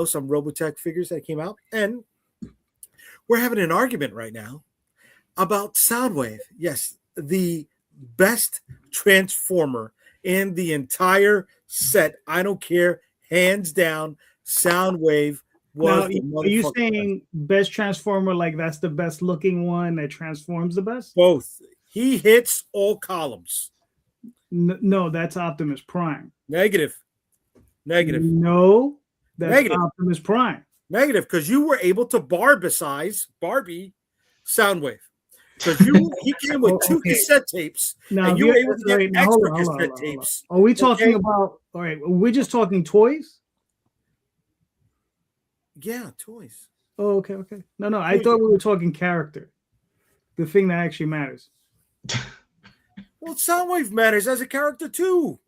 some Robotech figures that came out, and we're having an argument right now about Soundwave. Yes, the best Transformer in the entire set. I don't care, hands down, Soundwave was. Now, are you saying best Transformer, like that's the best looking one that transforms the best? Both. He hits all columns. No, that's Optimus Prime. Negative. No, that's negative. Optimus Prime. Negative, because you were able to barbicize Barbie Soundwave. Because he came with two cassette tapes, now, and you were able to get extra cassette tapes. Are we talking about? All right, we're just talking toys. Yeah, toys. Oh, okay. No, I thought we were talking character. The thing that actually matters. Well, Soundwave matters as a character too.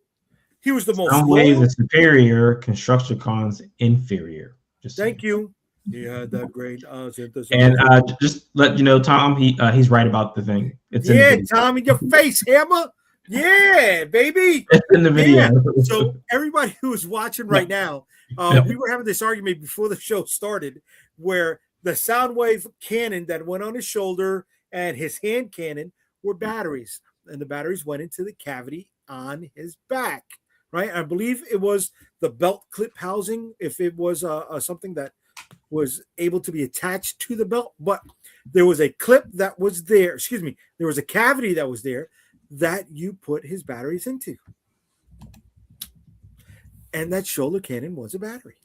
He was the most. Soundwave is superior, Constructicon's inferior. Thank you. He had that great synthesis. And just let you know, Tom, he's right about the thing. It's Tom, in your face, Hammer. Yeah, baby. It's in the video. Yeah. So everybody who is watching right now, we were having this argument before the show started, where the Soundwave cannon that went on his shoulder and his hand cannon were batteries, and the batteries went into the cavity on his back. Right? I believe it was the belt clip housing, if it was something that was able to be attached to the belt, but there was a clip that was there. Excuse me, there was a cavity that was there that you put his batteries into, and that shoulder cannon was a battery.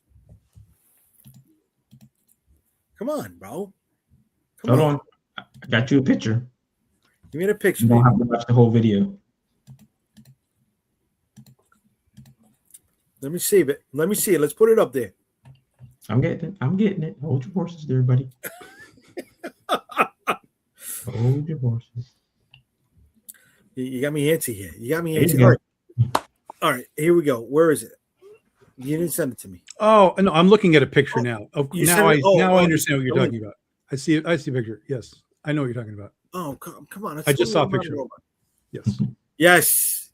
Come on, bro. Hold on. I got you a picture. Give me a picture. You don't have to watch the whole video. Let me see it. Let's put it up there. I'm getting it. Hold your horses there, buddy. Hold your horses. You got me antsy here. All right. Here we go. Where is it? You didn't send it to me. Oh no, I'm looking at a picture now. Now I understand what you're talking about. I see a picture. Yes, I know what you're talking about. Oh, come on! I just saw a picture. Yes.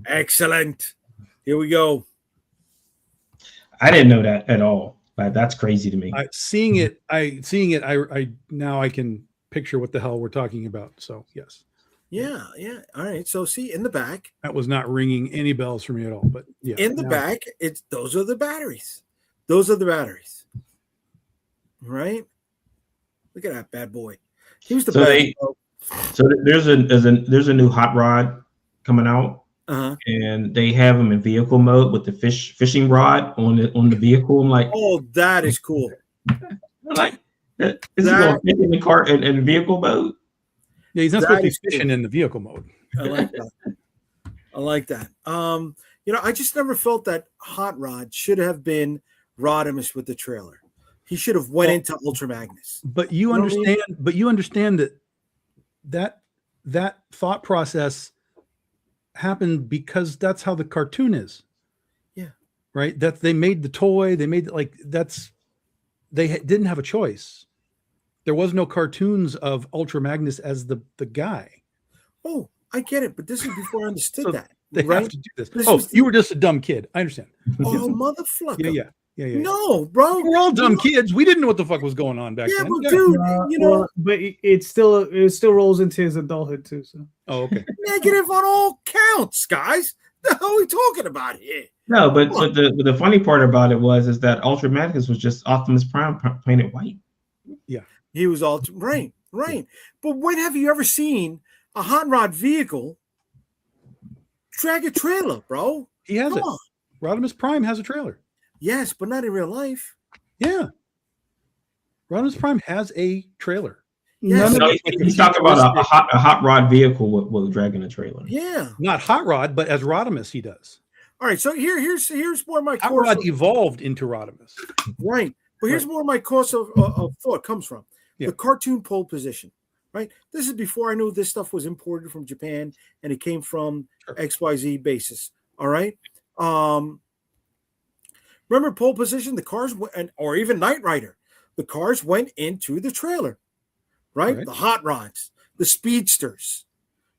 Excellent. Here we go. I didn't know that at all. That's crazy to me. Seeing it, I now I can picture what the hell we're talking about. So yes. Yeah. All right. So see in the back. That was not ringing any bells for me at all. But yeah. In the back, those are the batteries. Right? Look at that bad boy. He was the best. So there's a new hot rod coming out. And they have them in vehicle mode with the fishing rod on the vehicle. I'm like, oh, that is cool. Like, is he going to fit in the car in vehicle mode? Yeah, he's not supposed to be fishing in the vehicle mode. I like that. I just never felt that Hot Rod should have been Rodimus with the trailer. He should have went into Ultra Magnus. But you understand. But you understand that thought process happened because that's how the cartoon is. Yeah. Right. That they made the toy. They made they didn't have a choice. There was no cartoons of Ultra Magnus as the guy. Oh, I get it, but this is before I understood that. They have to do this. You were just a dumb kid. I understand. Oh, motherfucker. Yeah. No, bro. We're all dumb kids. We didn't know what the fuck was going on back then. But dude, but it still rolls into his adulthood too. So. Oh, okay. Negative on all counts, guys. The hell are we talking about here? No, but the funny part about it is that Ultra Magnus was just Optimus Prime painted white. Yeah. He was all right. Yeah. But when have you ever seen a hot rod vehicle drag a trailer, bro? He has it. Rodimus Prime has a trailer. Yes, but not in real life. Yeah. Rodimus Prime has a trailer. Yes. He's talking about a hot rod vehicle with dragging a trailer. Yeah. Not hot rod, but as Rodimus he does. All right. So here's where my hot rod evolved into Rodimus. Right. But here's where my course of thought comes from. Yeah. The cartoon pole position, right? This is before I knew this stuff was imported from Japan and it came from XYZ basis. All right. Remember pole position? The cars or even Knight Rider, the cars went into the trailer, right? The hot rods, the speedsters,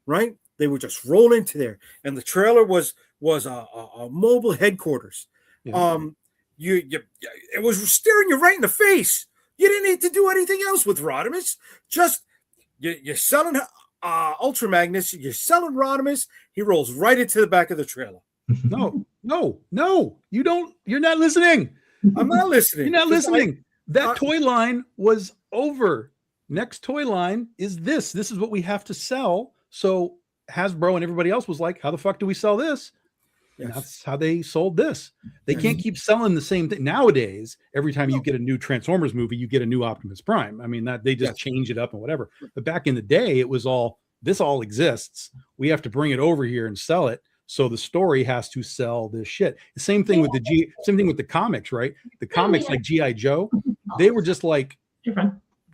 right? They would just roll into there, and the trailer was a mobile headquarters. Yeah. it was staring you right in the face. You didn't need to do anything else with Rodimus. Just you're selling Ultra Magnus, you're selling Rodimus. He rolls right into the back of the trailer. No, you don't. You're not listening. I'm not listening. You're not listening. That toy line was over. Next toy line is this. This is what we have to sell. So Hasbro and everybody else was like, how the fuck do we sell this? Yes. And that's how they sold this. They can't keep selling the same thing. Nowadays, every time you get a new Transformers movie, you get a new Optimus Prime. I mean, that they just change it up and whatever. But back in the day, it was all, this all exists. We have to bring it over here and sell it. So the story has to sell this shit. The same thing with same thing with the comics, right? The comics like G.I. Joe, they were just like,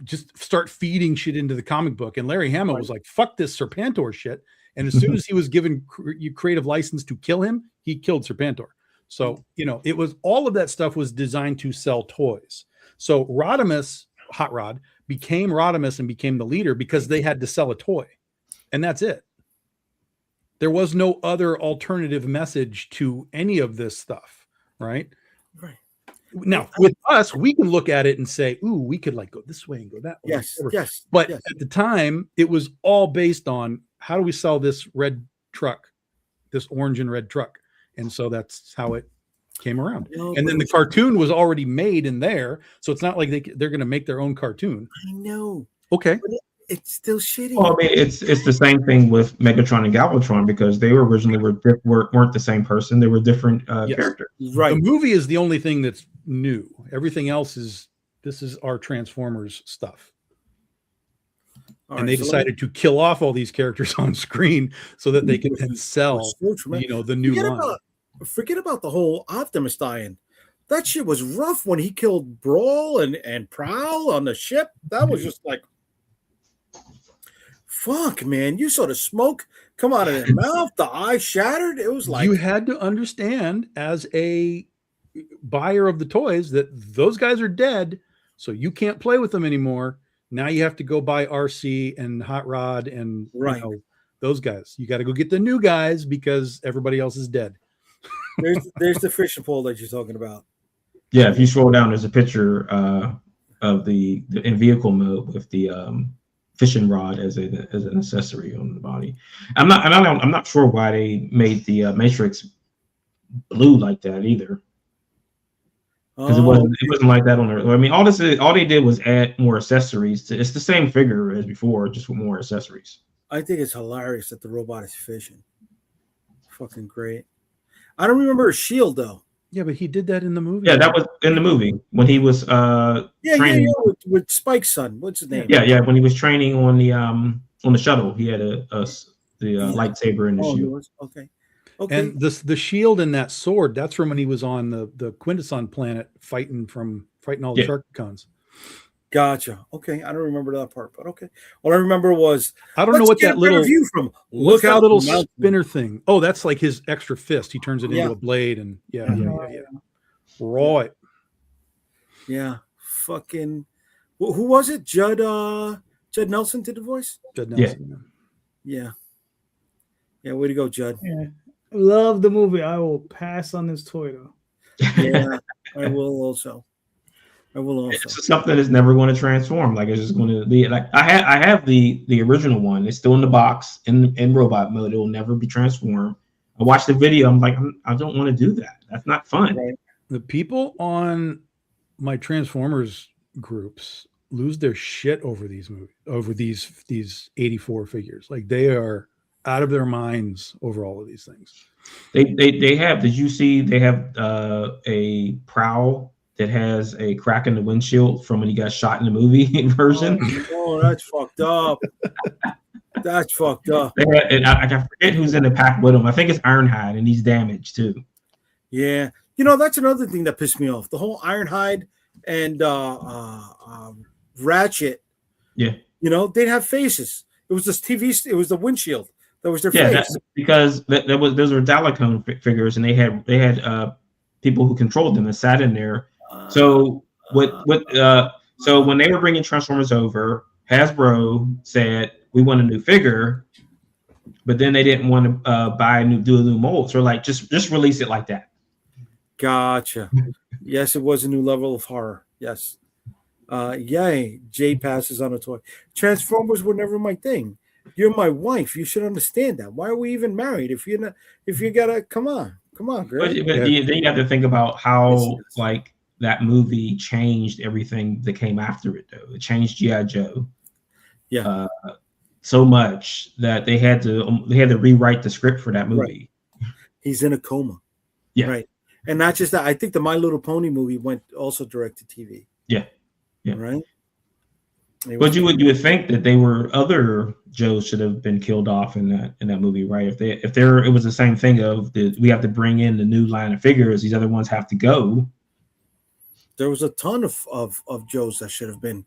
just start feeding shit into the comic book. And Larry Hama was like, fuck this Serpentor shit. And as soon as he was given creative license to kill him, he killed Serpentor. So, it was all of that stuff was designed to sell toys. So Rodimus, Hot Rod, became Rodimus and became the leader because they had to sell a toy. And that's it. There was no other alternative message to any of this stuff, right? Right. Now, with us, we can look at it and say, ooh, we could like go this way and go that way. Yes. But at the time, it was all based on how do we sell this red truck, this orange and red truck. And so that's how it came around. And then the cartoon was already made in there. So it's not like they're going to make their own cartoon. I know. Okay. But it's still shitty. Well, I mean, it's the same thing with Megatron and Galvatron because they were originally weren't the same person. They were different characters. Right. The movie is the only thing that's new. Everything else this is our Transformers stuff. And they decided to kill off all these characters on screen so that they could then sell, the new line. Forget about the whole Optimus dying. That shit was rough when he killed Brawl and Prowl on the ship. That was just like, fuck, man. You saw the smoke come out of his mouth, the eye shattered. It was like, you had to understand as a buyer of the toys that those guys are dead, so you can't play with them anymore. Now you have to go buy RC and Hot Rod and those guys. You got to go get the new guys because everybody else is dead. There's the fishing pole that you're talking about. Yeah, if you scroll down, there's a picture of the in vehicle mode with the fishing rod as an accessory on the body. I'm not sure why they made the Matrix blue like that either. Because it wasn't like that on there. I mean, all they did was add more accessories. It's the same figure as before, just with more accessories. I think it's hilarious that the robot is fishing. Fucking great. I don't remember his shield though. Yeah, but he did that in the movie. Yeah, that was in the movie when he was training with Spike's son. What's his name? Yeah, when he was training on the shuttle, he had the lightsaber and the shield. Okay. And the shield and that sword, that's from when he was on the Quintesson planet fighting all the Sharkcons. Gotcha. Okay. I don't remember that part, but okay. All I remember was I don't know what that little view from. Look how little spinner thing. Oh, that's like his extra fist. He turns it into a blade and yeah. Right. Yeah. Fucking who was it? Judd Nelson did the voice? Judd Nelson. Yeah. Yeah, way to go, Judd. Yeah. Love the movie. I will pass on this toy though. Yeah, I will also. It's something that's never going to transform. Like it's just going to be like I have the original one. It's still in the box in robot mode. It will never be transformed. I watched the video. I'm like, I don't want to do that. That's not fun. Right. The people on my Transformers groups lose their shit over these movies, over these 84 figures. Like they are out of their minds over all of these things. They have. Did you see? They have a Prowl that has a crack in the windshield from when he got shot in the movie version. Oh, that's fucked up. That's fucked up. And I forget who's in the pack with him. I think it's Ironhide, and he's damaged too. Yeah, that's another thing that pissed me off. The whole Ironhide and Ratchet. Yeah. They'd have faces. It was this TV. It was the windshield. That was their face. That's because those were Dalacone figures, and they had people who controlled them and sat in there. So so when they were bringing Transformers over, Hasbro said we want a new figure, but then they didn't want to do a new mold. So like just release it like that. Gotcha. Yes, it was a new level of horror. Yes. Yay. Jay passes on a toy. Transformers were never my thing. You're my wife. You should understand that. Why are we even married? If you gotta come on, girl. But then you have to think about how like that movie changed everything that came after it. Though it changed G.I. Joe, so much that they had to rewrite the script for that movie. Right. He's in a coma. Yeah, right. And not just that. I think the My Little Pony movie went also direct to TV. Yeah, yeah. Right. But you would think that they were other Joes should have been killed off in that movie, right? If it was the same thing of we have to bring in the new line of figures, these other ones have to go. There was a ton of Joes that should have been.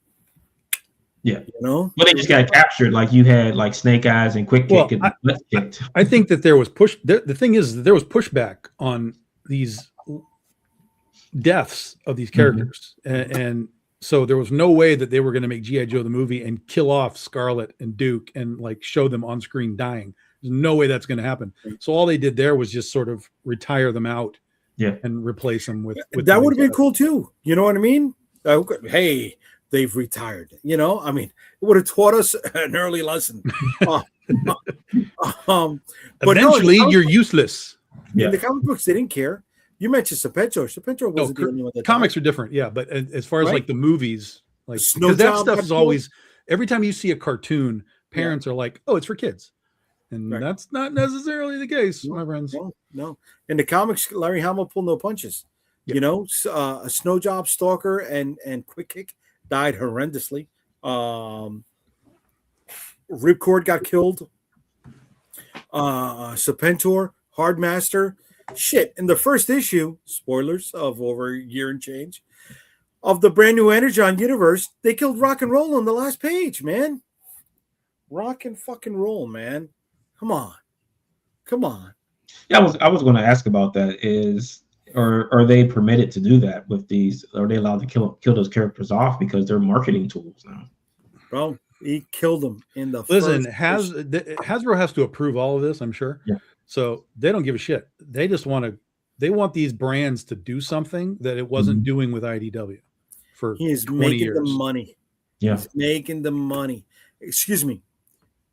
Yeah, but they just got captured. Like you had like Snake Eyes and Quick Kick and Let's Kicked. I think that there was the thing is that there was pushback on these deaths of these characters, and so there was no way that they were going to make G.I. Joe the movie and kill off Scarlet and Duke and like show them on screen dying. There's no way that's going to happen. So all they did there was just sort of retire them out, and replace them with that would have been cool too. You know what I mean? Hey, they've retired. I mean, it would have taught us an early lesson. But eventually, you're useless. In the comic books, they didn't care. You mentioned Serpentor. Serpentor wasn't the only one that comics died. are different, yeah. But as far as like the movies, like Snow because that Job stuff got is always every time you see a cartoon, parents are like, "Oh, it's for kids," and that's not necessarily the case, my friends. No. In the comics, Larry Hama pulled no punches. Yep. A Snow Job, Stalker, and Quick Kick died horrendously. Ripcord got killed. Serpentor, Hardmaster. Shit, in the first issue, spoilers of over a year and change, of the brand new Energon universe, they killed Rock and Roll on the last page, man. Rock and fucking roll, man. Come on. Yeah, I was going to ask about that. Are they permitted to do that with these? Are they allowed to kill those characters off because they're marketing tools now? Bro, he killed them in the Listen, Hasbro has to approve all of this, I'm sure. Yeah. So they don't give a shit. They just want these brands to do something that it wasn't doing with IDW for 20 years. He is making the money. Yeah. He's making the money. Excuse me.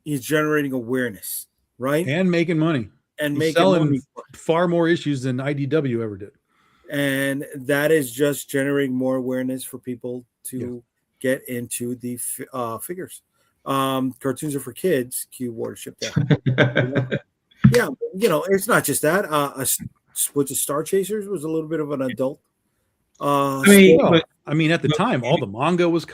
He's generating awareness, right? And making money. And he's selling money. Far more issues than IDW ever did. And that is just generating more awareness for people to get into the figures. Cartoons are for kids. Cue Watership there. Yeah, it's not just that. Was it Star Chasers was a little bit of an adult. At the time, all the manga was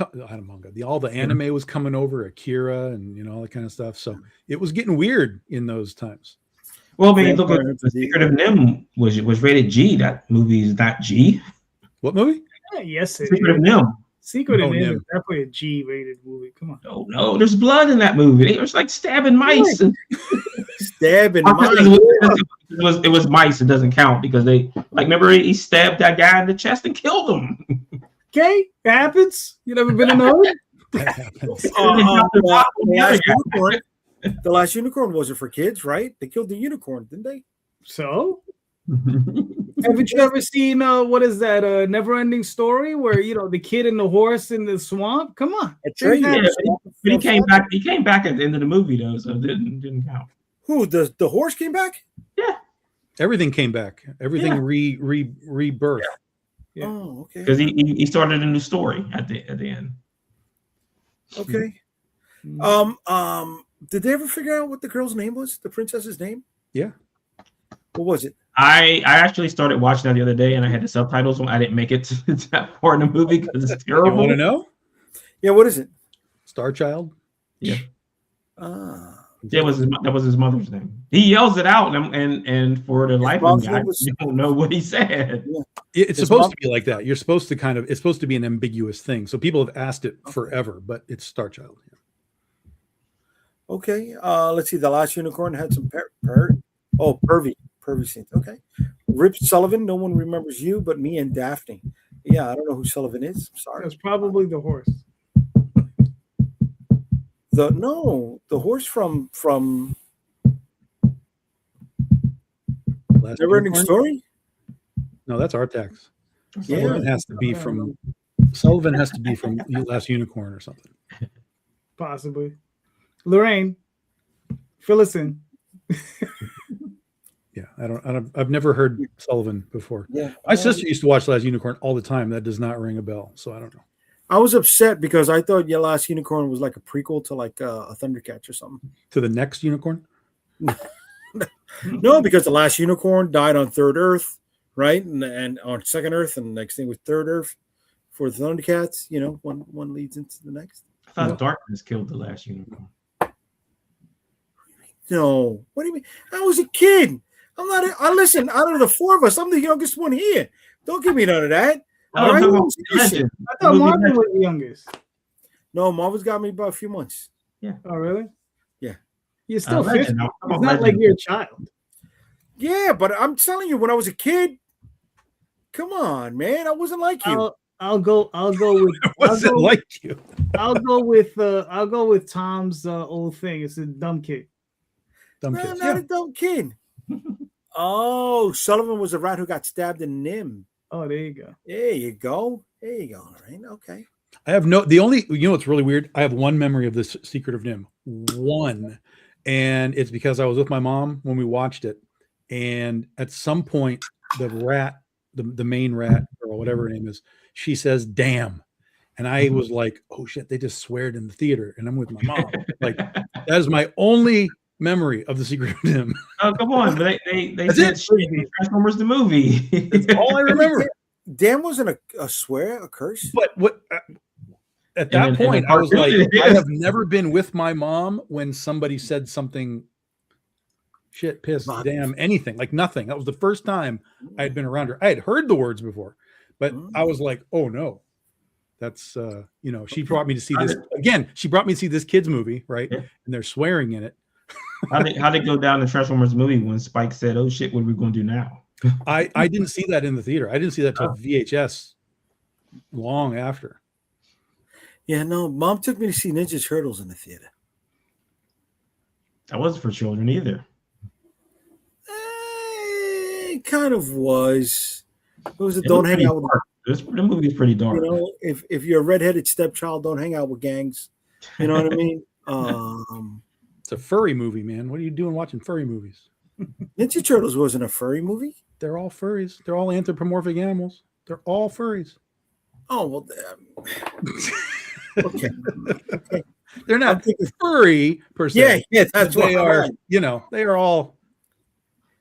all the anime was coming over, Akira and all that kind of stuff. So it was getting weird in those times. Well, look at The Secret of NIMH was rated G. That movie is not G. What movie? Yeah, yes, it Secret of NIMH. Secret of NIMH is definitely a G-rated movie. Come on. No, there's blood in that movie. It was like stabbing mice. Stabbing mice. It was mice. It doesn't count because remember he stabbed that guy in the chest and killed him. Okay, it happens. You never been in the That happens. The last unicorn wasn't for kids, right? They killed the unicorn, didn't they? So, haven't you ever seen what is that? Never-ending Story where the kid and the horse in the swamp? Come on, but he came back. He came back at the end of the movie though, so it didn't count. Who the horse came back? Yeah, everything came back. Everything rebirth. Yeah. Oh, okay. Because he started a new story at the end. Okay. Did they ever figure out what the girl's name was? The princess's name? Yeah. What was it? I actually started watching that the other day, and I had the subtitles on. I didn't make it to that part in the movie because it's terrible. You want to know? Yeah. What is it? Star Child. Yeah. That was his mother's name. He yells it out, and for the life of me, I don't know what he said. Yeah. It's supposed to be like that. You're supposed to it's supposed to be an ambiguous thing. So people have asked it forever, but it's Star Child. Okay. Let's see. The Last Unicorn had some pervy scenes. Okay. Rip Sullivan. No one remembers you but me and Daphne. Yeah, I don't know who Sullivan is. I'm sorry. It's probably the horse. The horse from Never Never-Ending Story. No, that's Artax. Sullivan has to be from Last Unicorn or something. Possibly. Lorraine, fill us in. Yeah, I've never heard Sullivan before. Yeah, My sister used to watch Last Unicorn all the time. That does not ring a bell, so I don't know. I was upset because I thought Your Last Unicorn was like a prequel to like a Thundercats or something. To the next unicorn? No, because the Last Unicorn died on Third Earth, right? And on Second Earth, and the next thing was Third Earth for the Thundercats. You know, one leads into the next. I thought Darkness killed the Last Unicorn. No, what do you mean? I was a kid. I listen. Out of the four of us, I'm the youngest one here. Don't give me none of that. All right? I thought Marvin was the youngest. No, Marvin's got me by a few months. Yeah. Oh, really? Yeah. You're still 50. It's not like you're a child. Yeah, but I'm telling you, when I was a kid, come on, man, I wasn't like you. I'll go with. Wasn't like you. I'll go with Tom's old thing. It's a dumb kid. Not a dumb kid. Oh, Sullivan was a rat who got stabbed in Nim. Oh, there you go. There you go. All right. Okay. I have what's really weird? I have one memory of this Secret of Nim. One. And it's because I was with my mom when we watched it. And at some point, the rat, the main rat, or whatever her name is, she says, "Damn." And I was like, oh shit, they just sweared in the theater. And I'm with my mom. Like, that is my only memory of the Secret of Nim. Oh, come on. They said shit in Transformers the movie. That's all I remember. Damn wasn't a swear, a curse. But what at that point, I was like, I have never been with my mom when somebody said something shit, piss, damn, anything, like nothing. That was the first time I had been around her. I had heard the words before, but I was like, oh no. That's she brought me to see this again. She brought me to see this kids movie, right? Yeah. And they're swearing in it. How'd it go down the Transformers movie when Spike said, "Oh shit, what are we going to do now?" I didn't see that in the theater. I didn't see that till VHS long after. Yeah, no, Mom took me to see Ninja Turtles in the theater. That wasn't for children either. It kind of was. It was a don't hang out with. The movie is pretty dark. You know, if you're a redheaded stepchild, don't hang out with gangs. You know what I mean? It's a furry movie, man. What are you doing watching furry movies? Ninja Turtles wasn't a furry movie. They're all furries. They're all anthropomorphic animals. They're all furries. Oh well. Okay. They're not furry per se. Yeah, that's what they are. They are all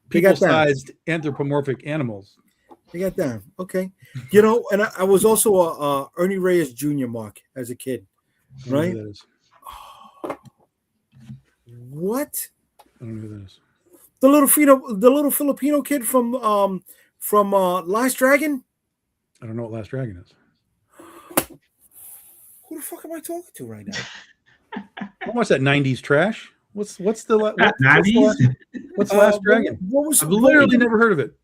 people-sized anthropomorphic animals. They got down. Okay. And I was also a Ernie Reyes Jr. mark as a kid, right? What? I don't know who that is. The little Filipino kid from Last Dragon. I don't know what Last Dragon is. Who the fuck am I talking to right now? What's that 90s trash? What's the 90s? What's Last Dragon? I've literally never heard of it.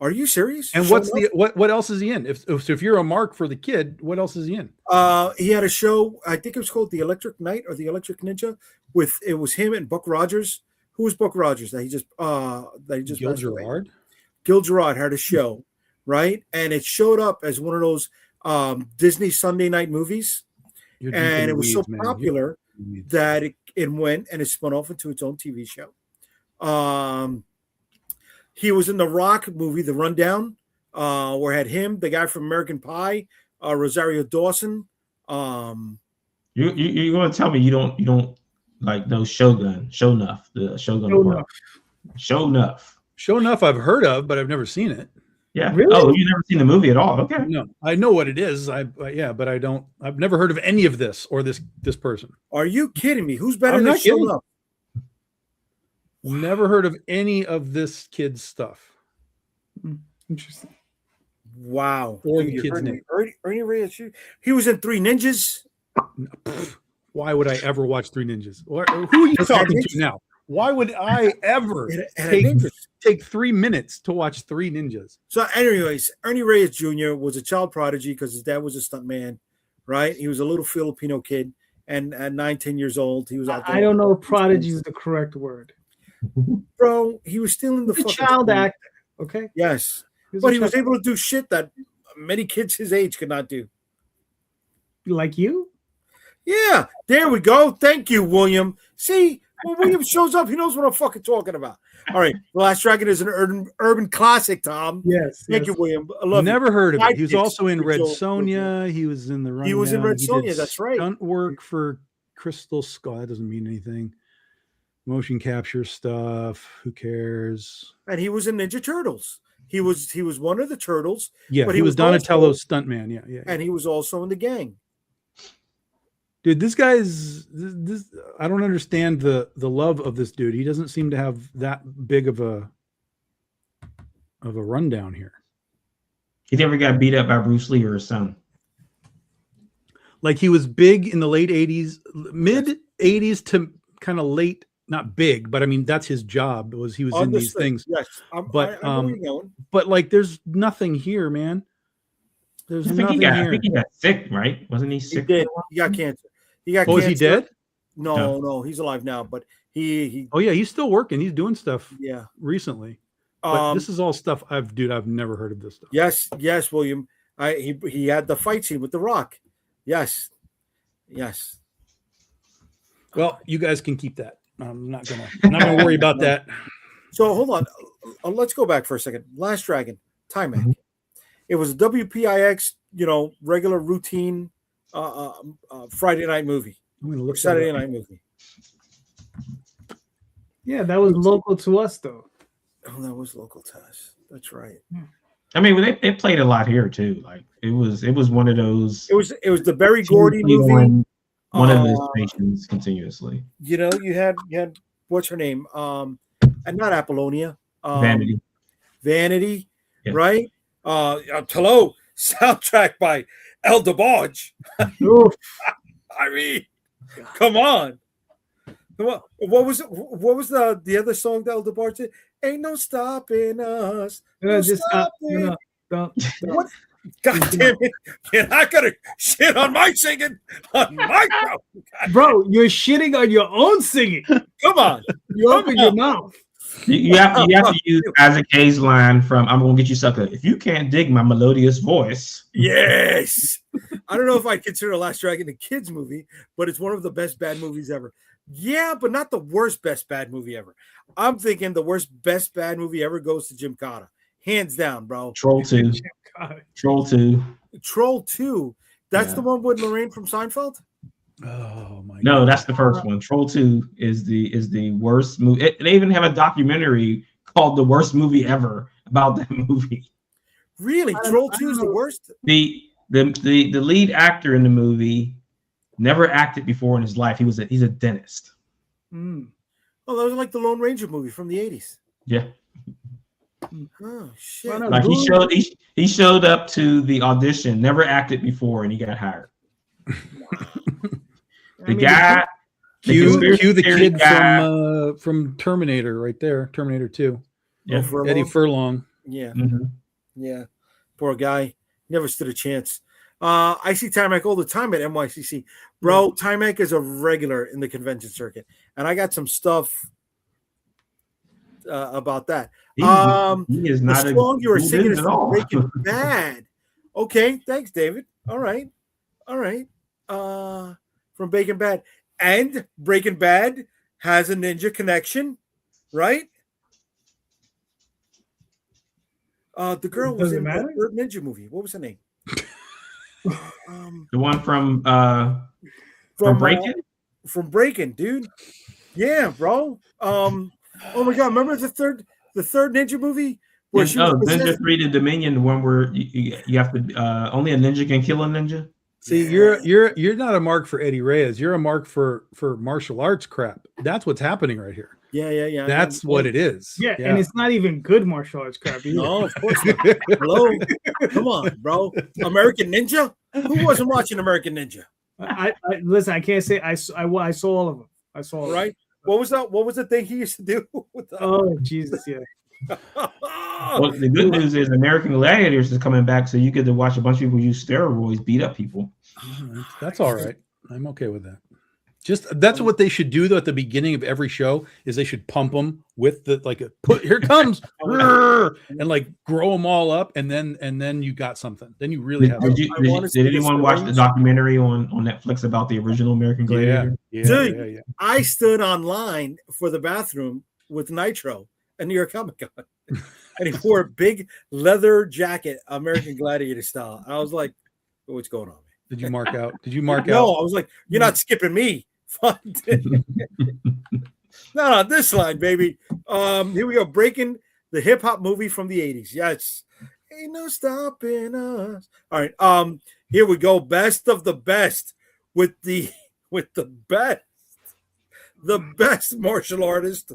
Are you serious? And what else is he in? If you're a mark for the kid, what else is he in? He had a show, I think it was called The Electric Knight or The Electric Ninja. It was him and Buck Rogers. Who was Buck Rogers? That he just Gil Gerard? Gil Gerard had a show, right? And it showed up as one of those Disney Sunday night movies. And it was so popular that it went and it spun off into its own TV show. He was in the Rock movie, The Rundown, where it had him, the guy from American Pie, Rosario Dawson. You're going to tell me you don't like those Shogun, the Shogun. Sho'nuff I've heard of, but I've never seen it. Yeah. Really? Oh, you've never seen the movie at all? Okay. No, I know what it is. But I don't. I've never heard of any of this or this person. Are you kidding me? Who's better than Sho'nuff? Never heard of any of this kid's stuff. Interesting. Wow. Or the kid's name. Ernie Reyes. He was in Three Ninjas. Why would I ever watch Three Ninjas? Who are you talking to now? Why would I ever take 3 minutes to watch Three Ninjas? So, anyways, Ernie Reyes Jr. was a child prodigy because his dad was a stuntman, right? He was a little Filipino kid, and at 9-10 years old, he was out there. I don't know if prodigy is the correct word. Bro, he was still in the fucking child actor. Okay. Yes. But he was able to do shit that many kids his age could not do. Like you? Yeah, there we go. Thank you, William. See, when William shows up, he knows what I'm fucking talking about. All right, The Last Dragon is an urban classic, Tom. Yes. Thank you, William. I love Never heard of it. He was Sidekicks also in with Red Joel. Sonja. He was in the Rundown. He was in Red Sonja, did that's right. Stunt work for Crystal Skull. That doesn't mean anything. Motion capture stuff. Who cares? And he was in Ninja Turtles. He was one of the turtles. Yeah, but he was Donatello's stuntman. Yeah. And he was also in the gang. Dude, this guy's this. I don't understand the love of this dude. He doesn't seem to have that big of a rundown here. He never got beat up by Bruce Lee or his son. Like he was big in the late 80s, mid 80s to kind of late, not big, but I mean that's his job. He was in these things. Yes, but I know where you're going. But like there's nothing here, man. There's nothing here. I think he got sick, right? Wasn't he sick? He did. He got cancer. Oh, is he dead? No, he's alive now. But he. Oh yeah, he's still working. He's doing stuff. Yeah. Recently. But this is all stuff I've never heard of this stuff. Yes, William. He had the fight scene with The Rock. Yes. Well, you guys can keep that. I'm not gonna worry about that. So hold on. Let's go back for a second. Last Dragon, Timac. Mm-hmm. It was a WPIX, regular routine Friday night movie. I'm gonna look Saturday night movie. Yeah, that was local to us though. Oh, that was local to us. That's right. I mean, they played a lot here too. Like it was one of those. It was the Berry Gordy movie. One of those stations continuously. You had what's her name? And not Apollonia. Vanity, yeah. Right? Hello, soundtrack by El DeBarge. I mean, come on. What was the other song that El DeBarge did? Ain't no stopping us. No stopping. What? God damn it. You're not going to shit on my singing on my show. Bro, you're shitting on your own singing. Come on. You open your mouth. You have to use Isaac Hayes' line from I'm Gonna Get You Sucker. If you can't dig my melodious voice. Yes. I don't know if I'd consider Last Dragon a kid's movie, but it's one of the best bad movies ever. Yeah, but not the worst best bad movie ever. I'm thinking the worst best bad movie ever goes to Jim Cotta. Hands down, bro. Troll 2. Troll 2. Troll 2. That's the one with Lorraine from Seinfeld? Oh my God. No, that's the first one. Troll 2 is the worst movie. They even have a documentary called The Worst Movie Ever about that movie. Really? Troll 2 is the worst? The lead actor in the movie never acted before in his life. He's a dentist. Oh, that was like the Lone Ranger movie from the 80s. Yeah. Oh shit! Like he showed up to the audition, never acted before, and he got hired. Cue the kid from Terminator right there, Terminator 2. Yeah, Eddie Furlong. Yeah, yeah. Poor guy, never stood a chance. I see Timac all the time at NYCC, bro. Timac is a regular in the convention circuit, and I got some stuff about that. He is not the song you were singing is from Breaking Bad. Okay, thanks, David. All right. From Breaking Bad, and Breaking Bad has a ninja connection, right? The girl was in the third ninja movie. What was her name? The one from Breaking? From Breaking, dude. Yeah, bro. Oh my God! Remember the third ninja movie? Where Ninja 3: The Dominion, the one where you have to only a ninja can kill a ninja. See, you're not a mark for Eddie Reyes. You're a mark for martial arts crap. That's what's happening right here. Yeah. That's what it is. Yeah, and it's not even good martial arts crap either. No, of course not. Hello, come on, bro. American Ninja? Who wasn't watching American Ninja? I listen. I can't say I saw all of them. I saw all right. What was that? What was the thing he used to do? Oh Jesus, yeah. Well, the good news is American Gladiators is coming back, so you get to watch a bunch of people use steroids beat up people. That's all right. I'm okay with that. That's what they should do though at the beginning of every show is they should pump them with the here comes and like grow them all up and then you got something. Then you really have. Did anyone watch the documentary on Netflix about the original American Gladiator? Yeah. I stood online for the bathroom with Nitro at New York Comic Con, and he wore a big leather jacket, American Gladiator style. And I was like, "What's going on, man?" Did you mark out? Did you mark out? No, I was like, "You're not skipping me." Not this line, baby. Here we go. Breaking the hip hop movie from the 80s. Yes. Ain't no stopping us. All right. Here we go. Best of the best with the best martial artist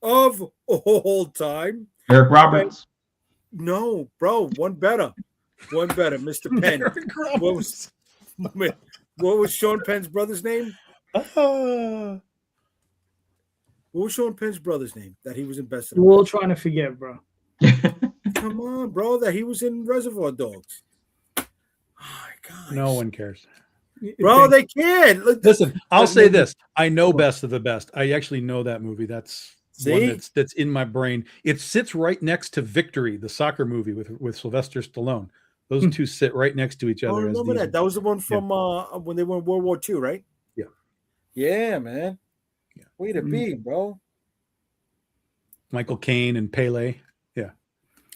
of all time. Eric Roberts. No, bro. One better. Mr. Penn. What was Sean Penn's brother's name? What was Sean Penn's brother's name that he was in Best of the We're all Best? trying to forget, bro. Come on, bro, that he was in Reservoir Dogs. Oh my God. No one cares. Bro, they can. Listen, I'll say this. I know Best of the Best. I actually know that movie. That's one that's in my brain. It sits right next to Victory, the soccer movie with Sylvester Stallone. Those two sit right next to each other. I remember that. That was the one from when they were in World War II, right? Yeah. Yeah, man. Yeah. Way to be, bro. Michael Caine and Pele. Yeah.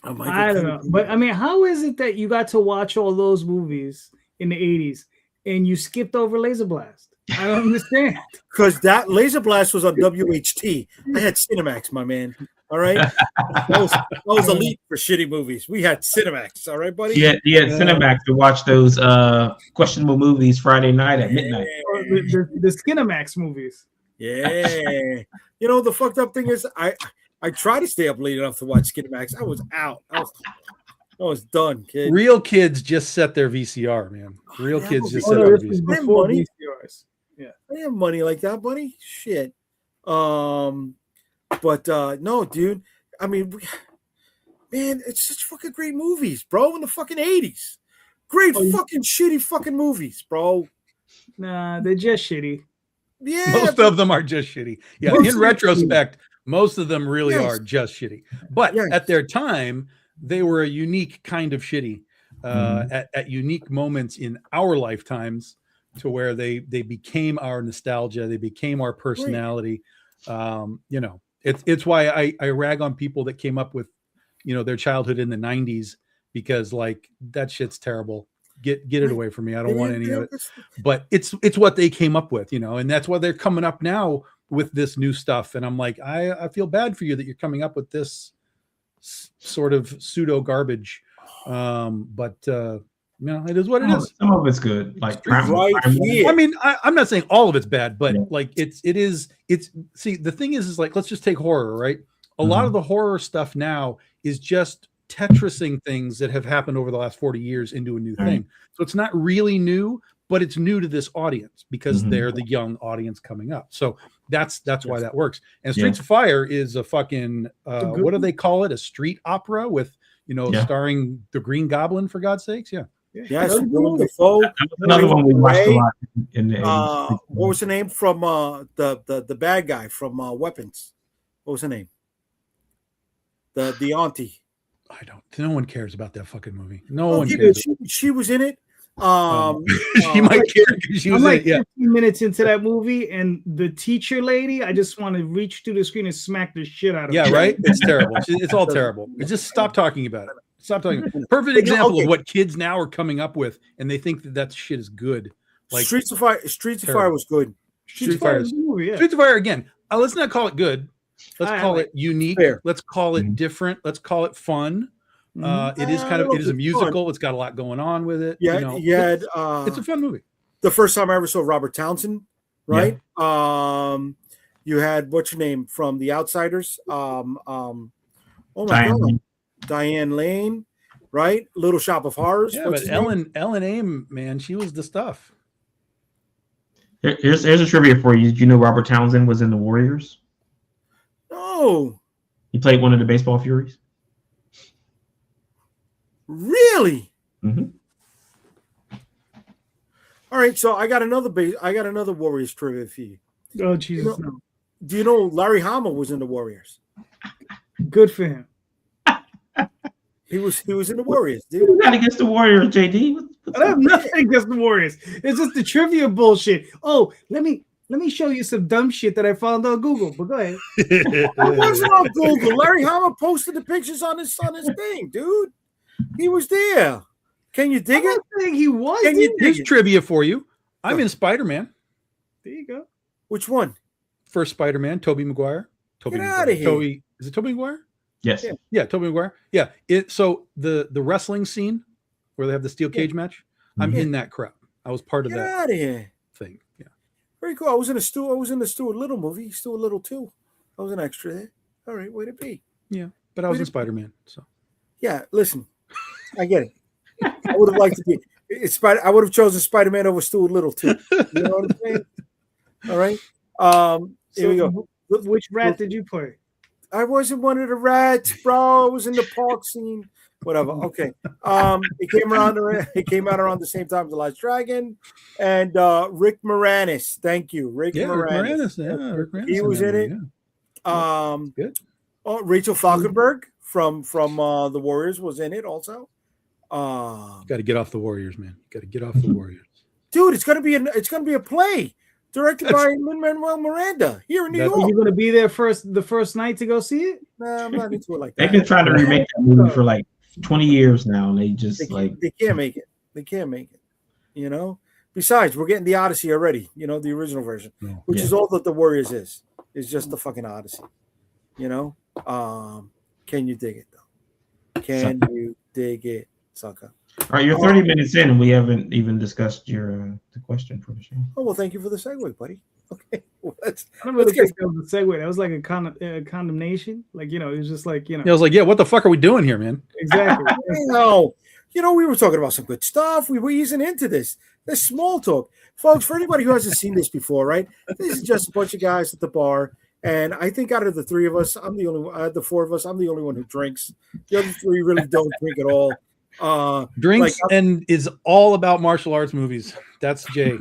Oh, I don't know. But I mean, how is it that you got to watch all those movies in the 80s and you skipped over Laser Blast? I don't understand. Because that Laser Blast was on WHT. I had Cinemax, my man. All right. That was elite for shitty movies. We had Cinemax. All right, buddy? Yeah, Cinemax to watch those questionable movies Friday night at midnight. The Skinemax movies. Yeah. You know, the fucked up thing is I tried to stay up late enough to watch Skinemax. I was out. I was done, kid. Real kids just set their VCR, man. Real kids just set their VCR. Before VCRs. Yeah. I have money like that, buddy. Shit. But no, dude. I mean, man, it's such fucking great movies, bro, in the fucking 80s. Great fucking shitty fucking movies, bro. Nah, they're just shitty. Yeah. Most of them are just shitty. Yeah, in retrospect, most of them really are just shitty. But at their time, they were a unique kind of shitty at unique moments in our lifetimes to where they became our nostalgia. They became our personality. You know, it's why I rag on people that came up with, you know, their childhood in the 90s, because like that shit's terrible. Get it away from me. I don't want any of it. But it's what they came up with, you know, and that's why they're coming up now with this new stuff. And I'm like, I feel bad for you that you're coming up with this sort of pseudo garbage. But you know, it is what it is. Some of it's good. Like I mean, I'm not saying all of it's bad, but like it's see, the thing is like, let's just take horror, right? A lot of the horror stuff now is just Tetrising things that have happened over the last 40 years into a new thing. So it's not really new, but it's new to this audience because they're the young audience coming up. So that's why that works. And Streets of Fire is a fucking what do they call it? A street opera with, you know, starring the Green Goblin, for God's sakes. Yeah. Yes, another one we watched a lot in the 80s. What was the name from the bad guy from Weapons? What was the name? The auntie. I don't. No one cares about that fucking movie. No one cares. She was in it. She might care because she was I'm like in it. 15 minutes into that movie, and the teacher lady, I just want to reach through the screen and smack the shit out of her. Yeah, right. It's terrible. It's all terrible. Just stop talking about it. Stop talking. Perfect example of what kids now are coming up with, and they think that shit is good. Like Streets of Fire was good. Streets of Fire again. Let's not call it good. Let's call it unique. Fair. Let's call it different. Let's call it fun. It is a musical. Fun. It's got a lot going on with it. Yeah, you know, it's a fun movie. The first time I ever saw Robert Townsend, right? Yeah. You had what's your name from The Outsiders? Oh my God, Diane Lane, right? Little Shop of Horrors. Yeah, but Ellen Aim, man, she was the stuff. Here's a trivia for you. Did you know Robert Townsend was in the Warriors? No. He played one of the baseball Furies. Really? All right, so I got another Warriors trivia for you. Oh Jesus, no. Do you know Larry Hama was in the Warriors? Good for him. He was in the Warriors, dude. You got against the Warriors, JD. I have nothing against the Warriors. It's just the trivia bullshit. Oh, let me show you some dumb shit that I found on Google. But go ahead. It wasn't on Google. Larry Hama posted the pictures on his thing, dude. He was there. Can you dig it? Saying he was. Can you Here's dig it? trivia for you. I'm in Spider-Man. There you go. Which one? First Spider-Man, Tobey Maguire. Get out of here. Is it Tobey Maguire? Yes. Yeah, Tobey Maguire. Yeah. So the wrestling scene where they have the steel cage match, I'm in that crowd. I was part of Get that out of here. thing. Yeah. Very cool. I was in the Stuart Little movie. Stuart Little too. I was an extra there. All right, way to be. Yeah. But I was in Spider-Man. So Yeah, listen, I get it. I would have liked to be. I would have chosen Spider-Man over Stuart Little too. You know what I'm saying? All right. Here we go. Which rat did you play? I wasn't one of the rats, bro. I was in the park scene. Whatever. Okay. It came out around the same time as The Last Dragon. And Rick Moranis. Thank you. Rick Moranis. Rick Moranis. He was in it. Yeah. Good. Oh, Rachel Falkenberg from the Warriors was in it also. Got to get off the Warriors, man. Got to get off the Warriors. Dude, it's gonna be a play directed by Lin-Manuel Miranda here in New York. Are you gonna be there the first night to go see it? Nah, I'm not into it like that. They've been trying to remake that movie for like 20 years now, and they just they can't make it. They can't make it. You know. Besides, we're getting the Odyssey already. You know, the original version, which is all that the Warriors is. It's just the fucking Odyssey. You know. Can you dig it though? Can you dig it, sucker? All right, you're 30 minutes in, and we haven't even discussed the question for the show. Oh well, thank you for the segue, buddy. Okay, well, I don't really think that was a segue. That was like a condemnation. Like, you know, it was just like, you know. Yeah, I was like, yeah, what the fuck are we doing here, man? Exactly. No, you know, we were talking about some good stuff. We were easing into this. This small talk, folks. For anybody who hasn't seen this before, right? This is just a bunch of guys at the bar. And I think out of the three of us, I'm the only one. The four of us, I'm the only one who drinks. The other three really don't drink at all. Drinks and is all about martial arts movies. That's Jay.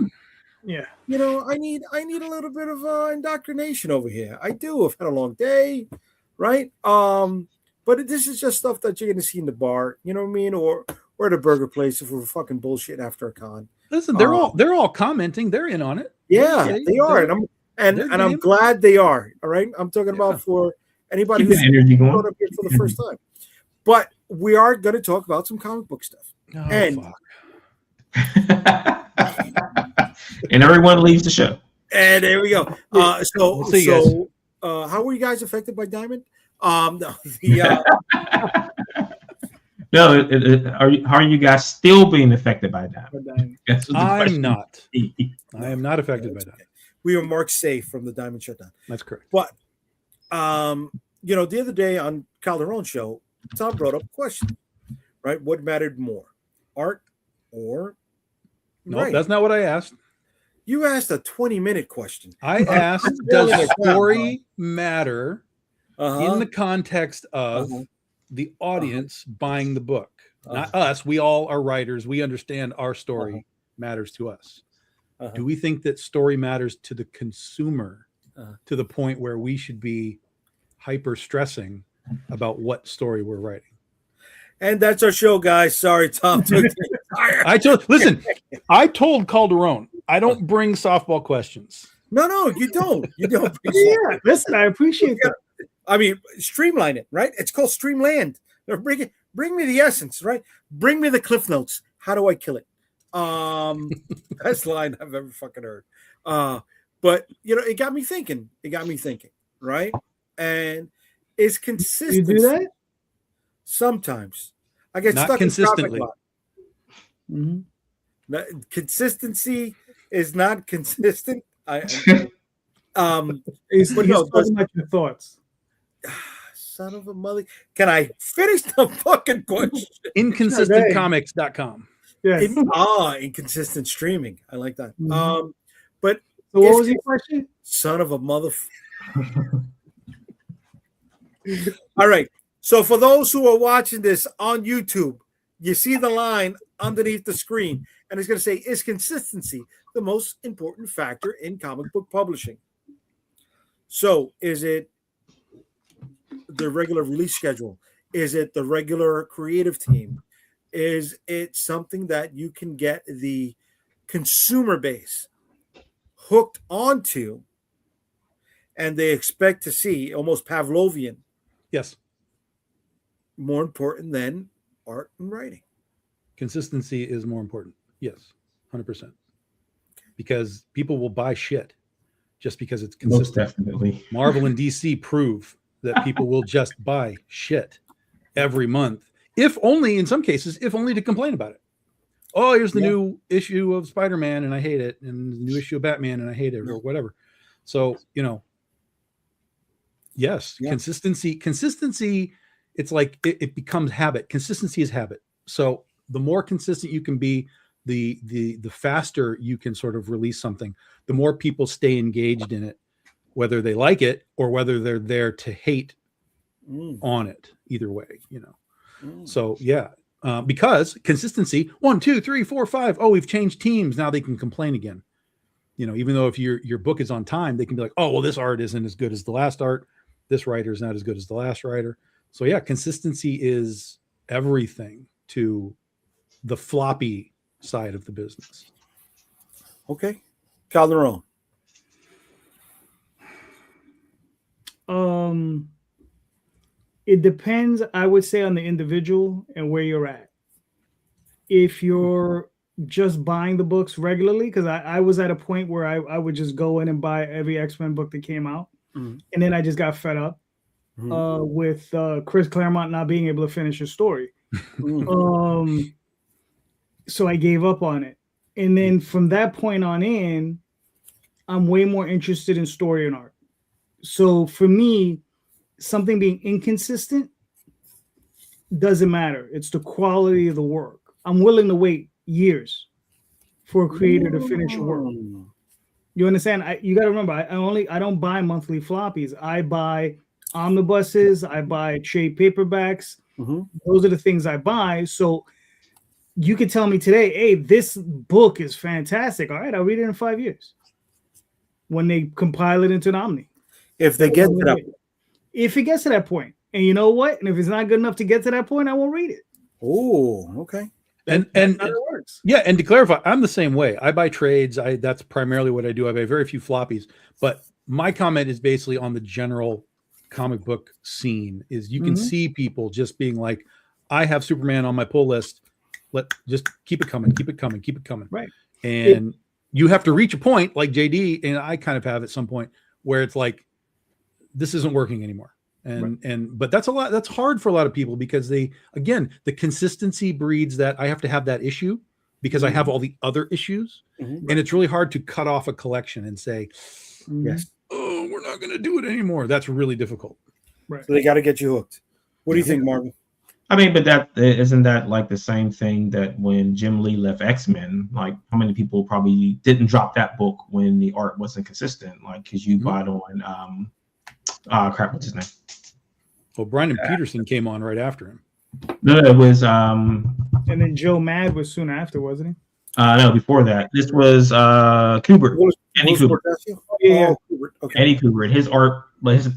Yeah. You know, I need a little bit of indoctrination over here. I do. I've had a long day, right? But this is just stuff that you're going to see in the bar. You know what I mean? Or at a burger place if we're fucking bullshit after a con. Listen, they're all commenting. They're in on it. Yeah, they are. And I'm glad they are. All right. I'm talking about for anybody who's showed up here for the first time. But we are going to talk about some comic book stuff. Oh, and and everyone leaves the show. And there we go. So how were you guys affected by Diamond? No, how are you guys still being affected by Diamond? I'm not. I am not affected by that. We were marked safe from the Diamond shutdown. That's correct. But, you know, the other day on Calderon's show, Tom brought up a question, right? What mattered more, art or no? Right. That's not what I asked. You asked a 20-minute question. I asked, does story matter in the context of the audience buying the book? Not us. We all are writers. We understand our story matters to us. Do we think that story matters to the consumer to the point where we should be hyper stressing about what story we're writing? And that's our show, guys. Sorry, Tom. I told Calderon, I don't bring softball questions. No, you don't. You don't. Yeah, listen, I appreciate that. I mean, streamline it, right? It's called Streamland. Bring me the essence, right? Bring me the Cliff Notes. How do I kill it? Best line I've ever fucking heard. But you know, it got me thinking, right? And it's consistent. You do that? Sometimes I get not stuck consistently. In consistency is not consistent. He's talking about your thoughts. Son of a mother. Can I finish the fucking question? Inconsistentcomics.com. Yes. Inconsistent streaming. I like that. But so what was your question? Son of a mother. All right. So for those who are watching this on YouTube, you see the line underneath the screen, and it's going to say, is consistency the most important factor in comic book publishing? So is it the regular release schedule? Is it the regular creative team? Is it something that you can get the consumer base hooked onto and they expect to see, almost Pavlovian? Yes. More important than art and writing. Consistency is more important. Yes, 100%. Because people will buy shit just because it's consistent. Most definitely. Marvel and DC prove that people will just buy shit every month, if only in some cases, if only to complain about it. Oh, here's the new issue of Spider-Man and I hate it, and the new issue of Batman and I hate it, or whatever. So, yes, consistency. It's like it becomes habit. Consistency is habit. So the more consistent you can be, the faster you can sort of release something, the more people stay engaged in it, whether they like it or whether they're there to hate on it. Either way, So because consistency, 1, 2, 3, 4, 5. Oh, we've changed teams. Now they can complain again. Even though if your book is on time, they can be like, oh, well, this art isn't as good as the last art. This writer is not as good as the last writer. So yeah, consistency is everything to the floppy side of the business. Okay. Calderon. It depends, I would say, on the individual and where you're at. If you're just buying the books regularly, because I was at a point where I would just go in and buy every X-Men book that came out. And then I just got fed up with Chris Claremont not being able to finish his story. So I gave up on it. And then from that point on in, I'm way more interested in story and art. So for me, something being inconsistent doesn't matter. It's the quality of the work. I'm willing to wait years for a creator to finish a work. You understand? You got to remember, I don't buy monthly floppies. I buy omnibuses. I buy trade paperbacks. Those are the things I buy. So you could tell me today, hey, this book is fantastic. All right, I'll read it in 5 years when they compile it into an omni. If they get to that point. If it gets to that point. And you know what? And if it's not good enough to get to that point, I won't read it. Oh, okay. And it works. Yeah, and to clarify, I'm the same way. I buy trades. That's primarily what I do. I buy very few floppies. But my comment is basically on the general comic book scene. Is you can see people just being like, I have Superman on my pull list. Just keep it coming, keep it coming, keep it coming. Right. And you have to reach a point like JayDee and I kind of have at some point where it's like, this isn't working anymore. But that's hard for a lot of people because the consistency breeds that I have to have that issue because I have all the other issues. And it's really hard to cut off a collection and say, yes, oh, we're not going to do it anymore. That's really difficult. Right. So they got to get you hooked. What do you think, Marvin? I mean, but that isn't that like the same thing that when Jim Lee left X-Men, like how many people probably didn't drop that book when the art wasn't consistent, like because you bought on what's his name? Well, Brandon Peterson came on right after him. No, it was and then Joe Mad was soon after, wasn't he? No, before that. This was Kubert. Andy Kubert. Yeah. Okay. Eddie Kubert. His art,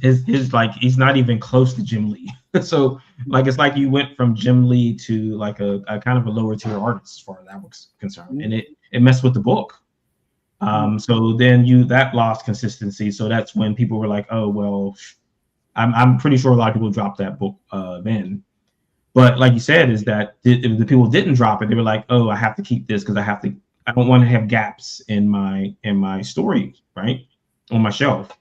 his like he's not even close to Jim Lee. So like it's like you went from Jim Lee to like a kind of a lower tier artist as far as that was concerned, and it messed with the book. So then that lost consistency. So that's when people were like, oh well, I'm pretty sure a lot of people dropped that book then. But like you said, is that if the people didn't drop it, they were like, oh, I have to keep this because I don't want to have gaps in my story, right, on my shelf.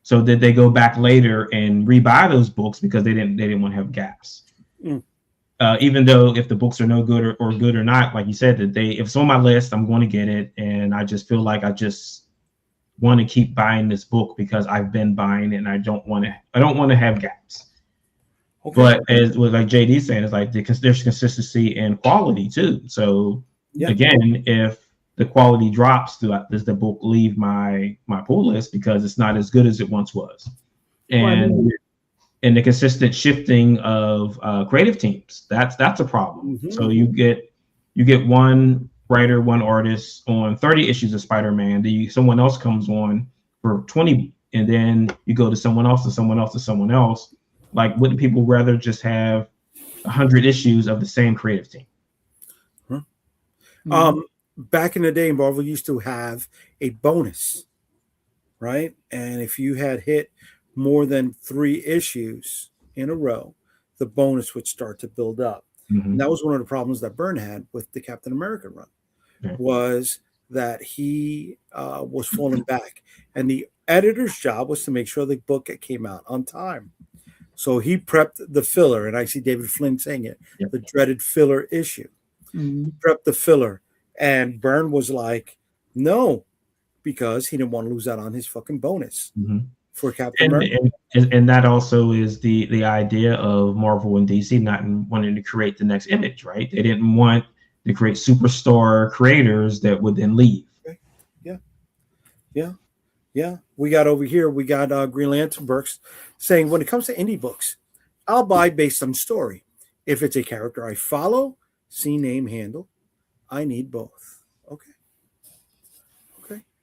So did they go back later and rebuy those books because they didn't want to have gaps? Even though if the books are no good or good or not, like you said, if it's on my list, I'm going to get it, and I just feel like I just want to keep buying this book because I've been buying it, and I don't want to have gaps. Okay. But as with like JayDee saying, it's like there's consistency and quality too. So again, if the quality drops, does the book leave my pull list because it's not as good as it once was? And the consistent shifting of creative teams, that's a problem. So you get you get one writer, one artist on 30 issues of Spider-Man. Then someone else comes on for 20, and then you go to someone else, to someone else, to someone else. Like, wouldn't people rather just have 100 issues of the same creative team? Back in the day, Marvel used to have a bonus, right? And if you had hit more than 3 issues in a row, the bonus would start to build up. And that was one of the problems that Byrne had with the Captain America run, was that he was falling back. And the editor's job was to make sure the book came out on time. So he prepped the filler, and I see David Flynn saying it, the dreaded filler issue. He prepped the filler, and Byrne was like, no, because he didn't want to lose out on his fucking bonus for Captain America. And that also is the idea of Marvel and DC not wanting to create the next image, right? They didn't want to create superstar creators that would then leave. Yeah. We got over here, we got Green Lantern Burks saying, when it comes to indie books, I'll buy based on story. If it's a character I follow, see name, handle, I need both. Okay.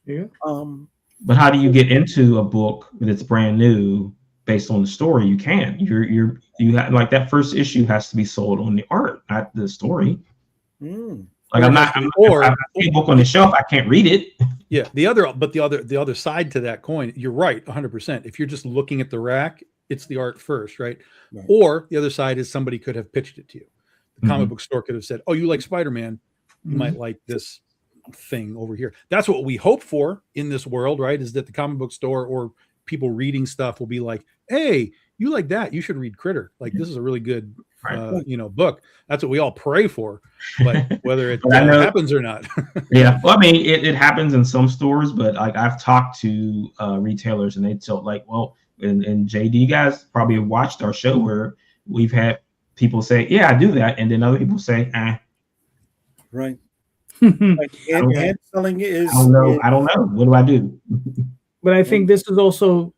Yeah. But how do you get into a book that's brand new based on the story? You can't. You have, like, that first issue has to be sold on the art, not the story. Like, if I see a book on the shelf, I can't read it. Yeah, the other side to that coin, you're right, 100%. If you're just looking at the rack, it's the art first, right? Or the other side is somebody could have pitched it to you. The comic book store could have said, "Oh, you like Spider-Man? You might like this thing over here." That's what we hope for in this world, right? Is that the comic book store or people reading stuff will be like, "Hey, you like that? You should read Critter. Like, this is a really good, book." That's what we all pray for. But whether it happens or not. Yeah. Well, I mean, it happens in some stores, but like, I've talked to retailers, and they tell, like, well, and JayDee guys probably have watched our show where we've had people say, "Yeah, I do that," and then other people say, Right. Hand selling is. I don't know. What do I do? But I think this is also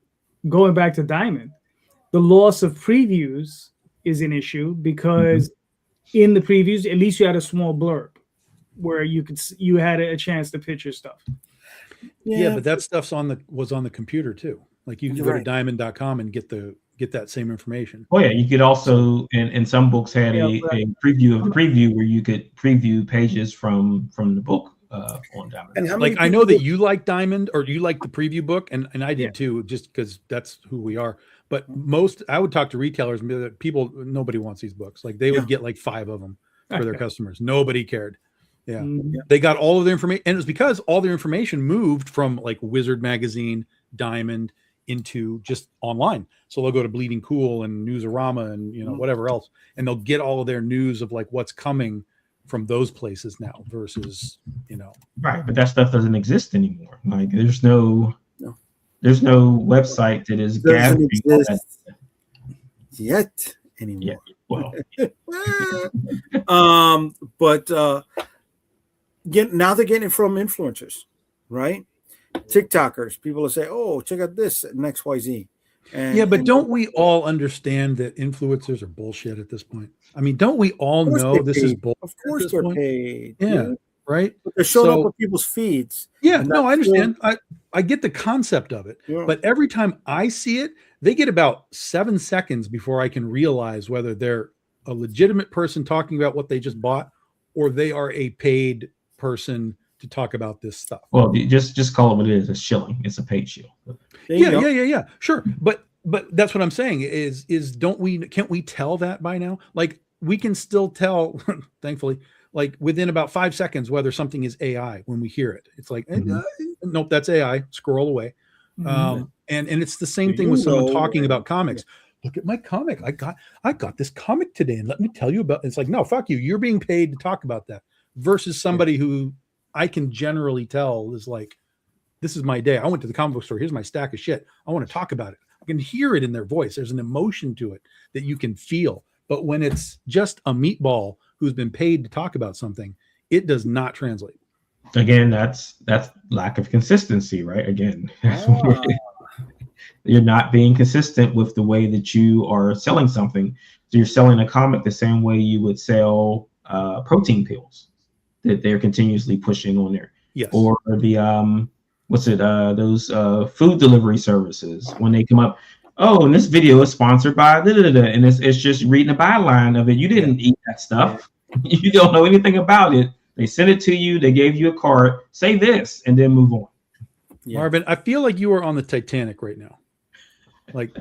going back to Diamond. The loss of previews is an issue because in the previews, at least you had a small blurb where you had a chance to pitch your stuff. Yeah, but that stuff's was on the computer too. Like, you can go to diamond.com and get that same information. Oh yeah, you could also, in some books, had a preview of the preview where you could preview pages from the book on Diamond. And like, I know that you like Diamond, or you like the preview book, and I did too, just because that's who we are. But I would talk to retailers and be like, nobody wants these books. Like, they would get like 5 of them for their customers. Nobody cared. Yeah. They got all of their information, and it was because all their information moved from like Wizard magazine, Diamond, into just online. So they'll go to Bleeding Cool and Newsarama and whatever else, and they'll get all of their news of like what's coming from those places now versus right. But that stuff doesn't exist anymore. Like, there's no website that is gathering that yet anymore. Yeah. Well, but now they're getting it from influencers, right? TikTokers, people will say, "Oh, check out this and XYZ." But don't we all understand that influencers are bullshit at this point? I mean, don't we all know this is bullshit? Of course they're paid. Yeah, right. But they're showing up with people's feeds. Yeah, no, I understand. I get the concept of it, but every time I see it, they get about 7 seconds before I can realize whether they're a legitimate person talking about what they just bought, or they are a paid person to talk about this stuff. Well, just call it what it is. It's shilling. It's a paid shield. Yeah. Sure. But that's what I'm saying is can't we tell that by now? Like, we can still tell, thankfully, like within about 5 seconds, whether something is AI when we hear it. It's like, nope, that's AI. Scroll away. And it's the same thing with someone talking about comics. Look at my comic. I got this comic today, and let me tell you about it. It's like, no, fuck you. You're being paid to talk about that, versus somebody who I can generally tell is like, this is my day. I went to the comic book store. Here's my stack of shit. I want to talk about it. I can hear it in their voice. There's an emotion to it that you can feel. But when it's just a meatball who's been paid to talk about something, it does not translate. Again, that's lack of consistency, right? Again, you're not being consistent with the way that you are selling something. So you're selling a comic the same way you would sell protein pills. that they're continuously pushing on there. Yes. Or the those food delivery services when they come up. Oh, and this video is sponsored by and it's just reading a byline of it. You didn't eat that stuff. You don't know anything about it. They sent it to you. They gave you a card. Say this and then move on. Yeah. Marvin, I feel like you are on the Titanic right now. Like,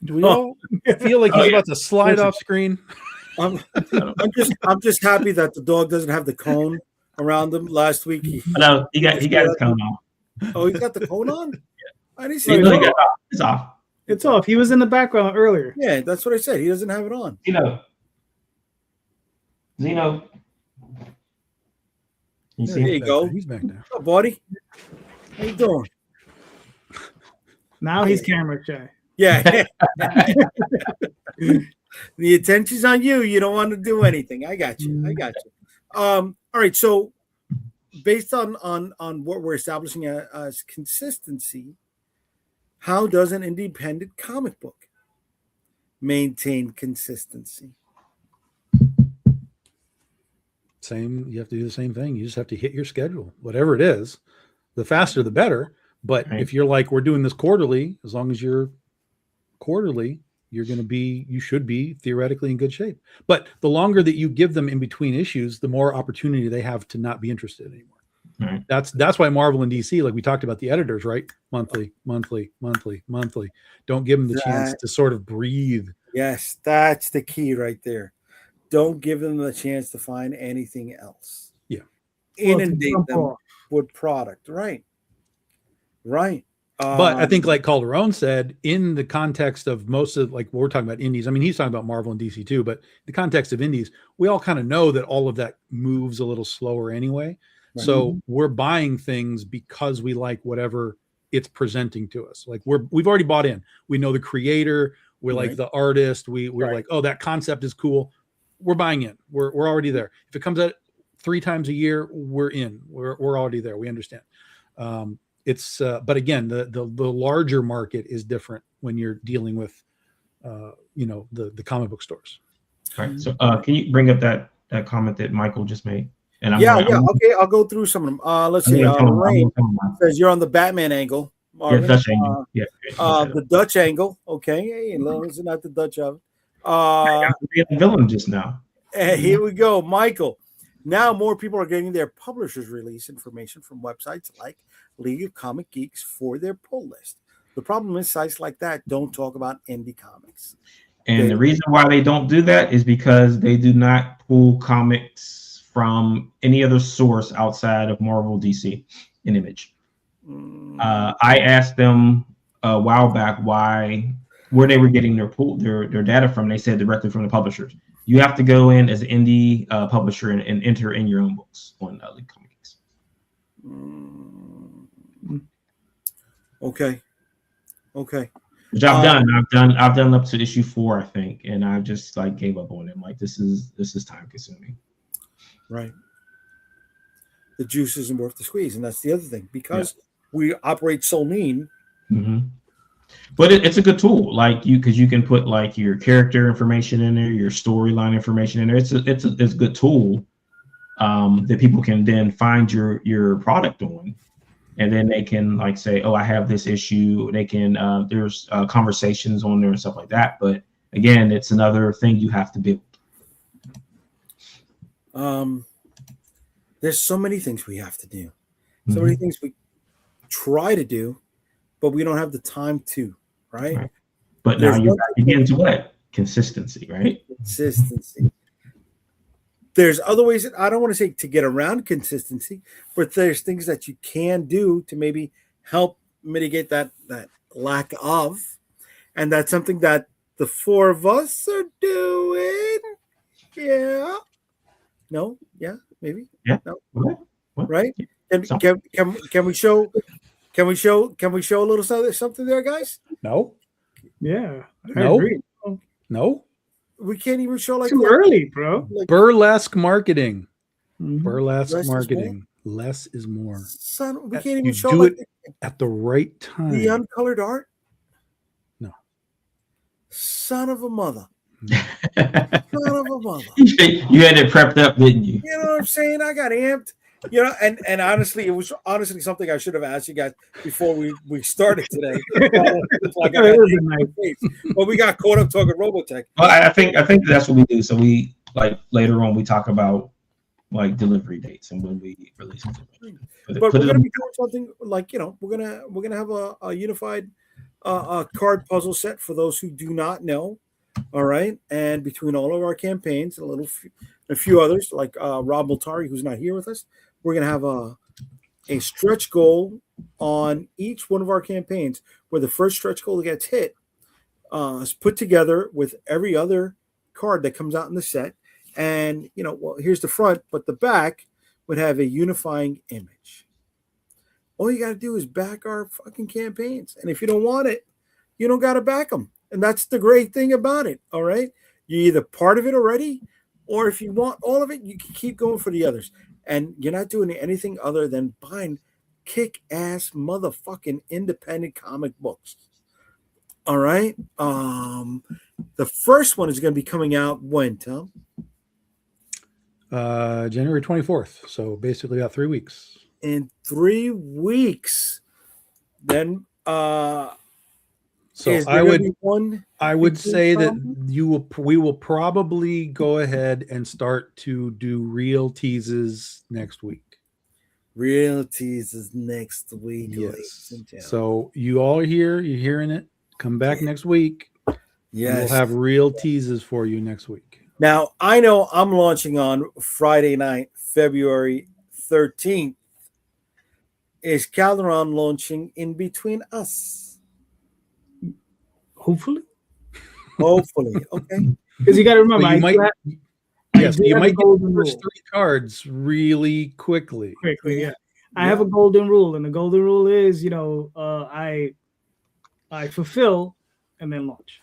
do we all feel like he's about to slide off screen? I'm just happy that the dog doesn't have the cone around him. Last week, he got his cone on. Oh, he's got the cone on. I didn't see it. It's off. It's off. He was in the background earlier. Yeah, that's what I said. He doesn't have it on. Zeno. There you go. He's back now. Oh, buddy. How you doing? Now he's camera shy. Yeah. The attention's on you. You don't want to do anything. I got you. All right. So based on what we're establishing as consistency, how does an independent comic book maintain consistency? You have to do the same thing. You just have to hit your schedule, whatever it is. The faster, the better. But if you're like, we're doing this quarterly, as long as you're quarterly, you should be theoretically in good shape. But the longer that you give them in between issues, the more opportunity they have to not be interested anymore. Right. That's why Marvel and DC, like we talked about the editors, right? Monthly. Don't give them the chance to sort of breathe. Yes, that's the key right there. Don't give them the chance to find anything else. Yeah. Inundate them with product. Right. But I think, like Calderon said, in the context of most of, like, we're talking about indies. I mean, he's talking about Marvel and DC too, but the context of indies, we all kind of know that all of that moves a little slower anyway. Right. So we're buying things because we like whatever it's presenting to us. Like we've already bought in. We know the creator. We like the artist. We're like, oh, that concept is cool. We're buying in. We're already there. If it comes out 3 times a year, we're in. We're already there. We understand. But again, the larger market is different when you're dealing with, the comic book stores. All right. So can you bring up that comment that Michael just made? And okay, I'll go through some of them. Let's see. Rain says you're on the Batman angle. Marvin. Yeah, Dutch angle. The Dutch angle. Okay, hey, isn't that the Dutch of it? Villain just now. Here we go, Michael. Now more people are getting their publishers release information from websites like League of Comic Geeks for their pull list. The problem is sites like that don't talk about indie comics. And the reason why they don't do that is because they do not pull comics from any other source outside of Marvel, DC, and Image. I asked them a while back where they were getting their data from. They said directly from the publishers. You have to go in as an indie publisher and enter in your own books on League Comic Geeks. Okay. Which I've done. I've done up to issue 4, I think, and I just gave up on it. Like this is time consuming. Right. The juice isn't worth the squeeze, and that's the other thing because we operate so lean. Mm-hmm. But it's a good tool, because you can put your character information in there, your storyline information in there. It's a good tool that people can then find your product on, and then they can say, oh, I have this issue. They can there's conversations on there and stuff like that. But again, it's another thing you have to build. There's so many things we have to do, so many things we try to do, but we don't have the time to, right? But now you get into what? Consistency, right? Consistency. There's other ways that I don't want to say to get around consistency, but there's things that you can do to maybe help mitigate that lack of, and that's something that the 4 of us are doing. Yeah. No. Yeah. Maybe. Yeah. No. What? Right. Can we show? Can we show a little something there, guys? No. Yeah. I No. agree. No. We can't even show Too early, bro. Burlesque marketing. Mhm. Burlesque marketing. Less is more. Son, we can't even You show do it at the right time. the uncolored art. No. Son of a mother. Son of a mother. You had it prepped up, didn't you? You know what I'm saying? I got amped. You know, and honestly, it was honestly something I should have asked you guys before we started today. But we got caught up talking Robotech. Well, I think that's what we do. So we like later on we talk about like delivery dates and when we release it. But we're gonna be doing something like, you know, we're gonna have a unified card puzzle set for those who do not know. All right, and between all of our campaigns, a few others like Rob Multari, who's not here with us, we're gonna have a stretch goal on each one of our campaigns, where the first stretch goal that gets hit is put together with every other card that comes out in the set, and you know, well, here's the front, but the back would have a unifying image. All you got to do is back our fucking campaigns, and if you don't want it, you don't got to back them. And that's the great thing about it, all right? You're either part of it already, or if you want all of it, you can keep going for the others. And you're not doing anything other than buying kick-ass motherfucking independent comic books. All right? The first one is going to be coming out when, Tom? January 24th. So basically about 3 weeks. In 3 weeks. Then so I would say that we will probably go ahead and start to do real teases next week. Real teases next week. Yes. So you all are here. You're hearing it. Come back next week. Yes. We'll have real teases for you next week. Now, I know I'm launching on Friday night, February 13th. Is Calderon launching in between us? Hopefully. Okay. Because you got to remember, well, you might get the first 3 cards really quickly. Yeah. I have a golden rule, and the golden rule is, you know, I fulfill and then launch.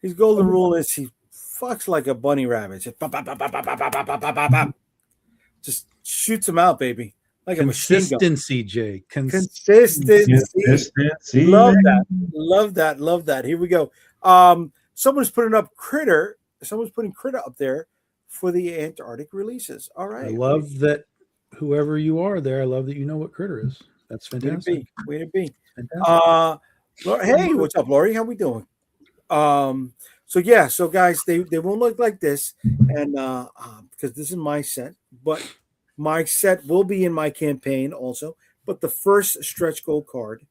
His golden rule is he fucks like a bunny rabbit. Just shoots him out, baby. Like consistency, Jay. Consistency. Love that. Here we go. Someone's putting Critter up there for the Antarctic releases. All right. I love that whoever you are there, I love that you know what Critter is. That's fantastic. Way to be. Hey, what's up, Lori? How we doing? So guys, they won't look like this, and because this is my set, but my set will be in my campaign also, but the first stretch goal card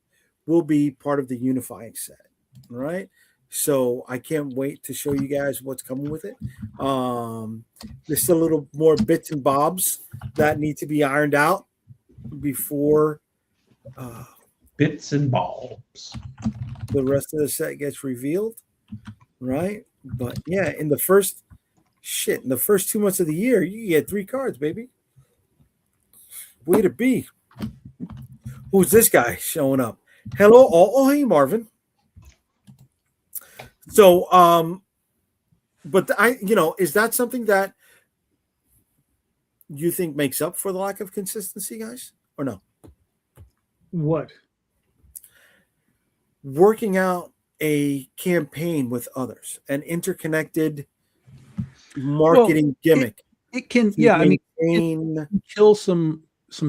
will be part of the unifying set. All right. So I can't wait to show you guys what's coming with it. There's still a little more bits and bobs that need to be ironed out before bits and bobs. The rest of the set gets revealed. Right. But yeah, in the first 2 months of the year, you get 3 cards, baby. Way to be. Who's this guy showing up? Hello. Oh, hey, Marvin. So, but is that something that you think makes up for the lack of consistency, guys, or no? What? Working out a campaign with others, an interconnected marketing gimmick. It can, it can kill some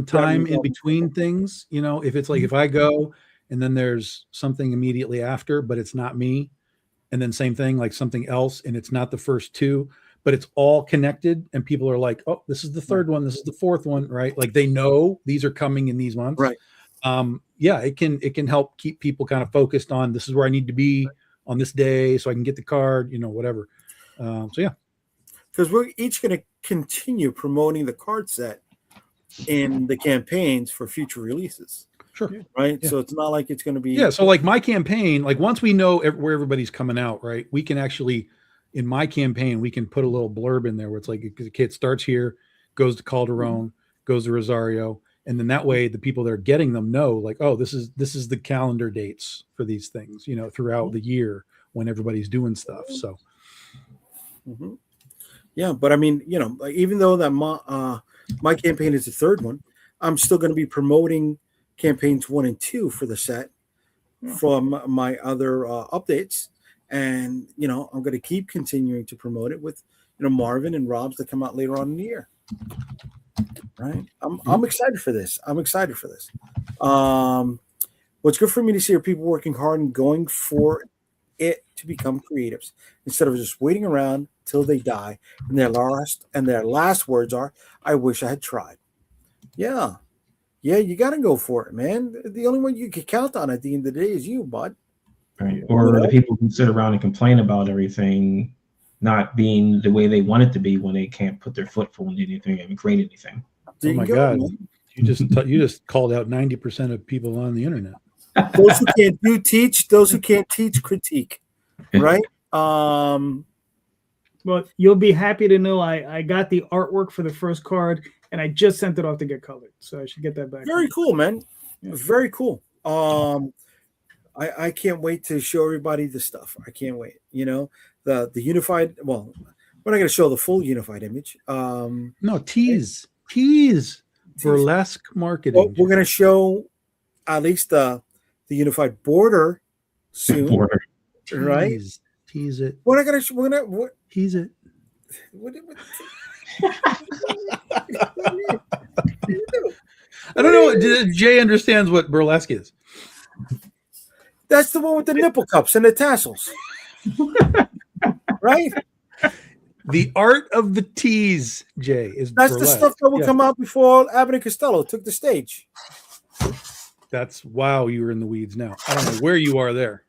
time in between things. You know, if it's like if I go and then there's something immediately after, but it's not me. And then same thing, like something else, and it's not the first 2, but it's all connected. And people are like, oh, this is the 3rd one. This is the 4th one, right? Like they know these are coming in these months. Right. It can help keep people kind of focused on this is where I need to be on this day so I can get the card, whatever. Because we're each going to continue promoting the card set in the campaigns for future releases. Sure. Right. Yeah. So it's not like it's going to be. Yeah. So like my campaign, like once we know where everybody's coming out, right, we can actually, in my campaign, we can put a little blurb in there where it's like the kid starts here, goes to Calderon, goes to Rosario. And then that way the people that are getting them know like, oh, this is the calendar dates for these things, throughout the year when everybody's doing stuff. So. Mm-hmm. Yeah. But I mean, like, even though that my campaign is the 3rd one, I'm still going to be promoting campaigns 1 and 2 for the set from my other updates. And I'm going to keep continuing to promote it with Marvin and Rob's that come out later on in the year. Right? I'm excited for this. What's good for me to see are people working hard and going for it to become creatives instead of just waiting around till they die and their last words are, "I wish I had tried." Yeah, you got to go for it, man. The only one you can count on at the end of the day is you, bud. Right. Or the people who sit around and complain about everything not being the way they want it to be when they can't put their foot forward in anything and create anything. Oh my God! You just called out 90% of people on the internet. Those who can't do teach. Those who can't teach critique. Right. Well, you'll be happy to know I got the artwork for the first card and I just sent it off to get colored, so I should get that back. Very cool, man. Yeah. Very cool. I can't wait to show everybody the stuff. I can't wait. The unified. Well, we're not going to show the full unified image. No, tease burlesque marketing. Well, we're going to show at least the unified border soon. Right? Tease it. We're not going to. Tease it. I don't know. Jay understands what burlesque is. That's the one with the nipple cups and the tassels. Right? The art of the tease, Jay, is that's burlesque. The stuff that will come out before Abbott and Costello took the stage. Wow, you were in the weeds now. I don't know where you are there.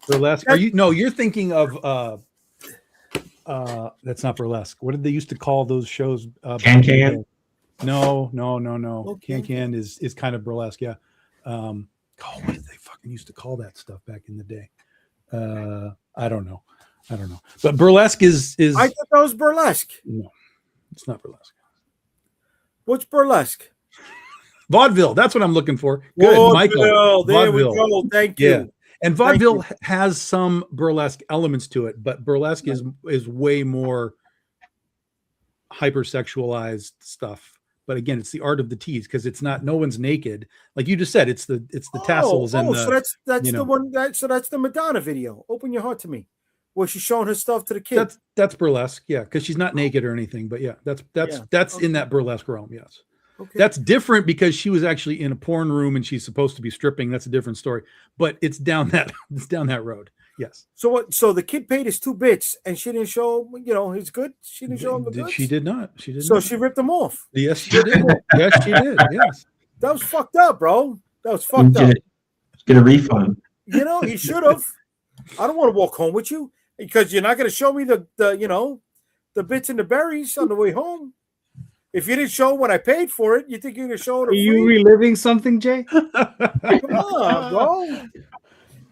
Burlesque. You're thinking of that's not burlesque. What did they used to call those shows? Can. No. Okay. Can is kind of burlesque, yeah. What did they fucking used to call that stuff back in the day? I don't know. But burlesque is I thought that was burlesque. No, it's not burlesque. What's burlesque? Vaudeville. That's what I'm looking for. Good, vaudeville. Michael. There we go. Thank you. Yeah. And vaudeville has some burlesque elements to it, but burlesque is way more hypersexualized stuff. But again, it's the art of the tease because it's not. No one's naked, like you just said. It's the tassels and the. So that's the one. So that's the Madonna video. Open your heart to me, where she's showing her stuff to the kids. That's burlesque, yeah, because she's not naked or anything. But yeah, that's okay. In that burlesque realm. Yes. Okay. That's different because she was actually in a porn room and she's supposed to be stripping. That's a different story. But it's down that road. Yes. So what? So the kid paid his 2 bits and she didn't show his good. She didn't show him the goods. She did not. So she ripped them off. Yes, she did. Yes, she did. Yes. That was fucked up, bro. That was fucked up. Get a refund. He should have. I don't want to walk home with you because you're not going to show me the bits and the berries on the way home. If you didn't show when I paid for it, you think you're going to show it? Are you reliving something, Jay? Come on, bro.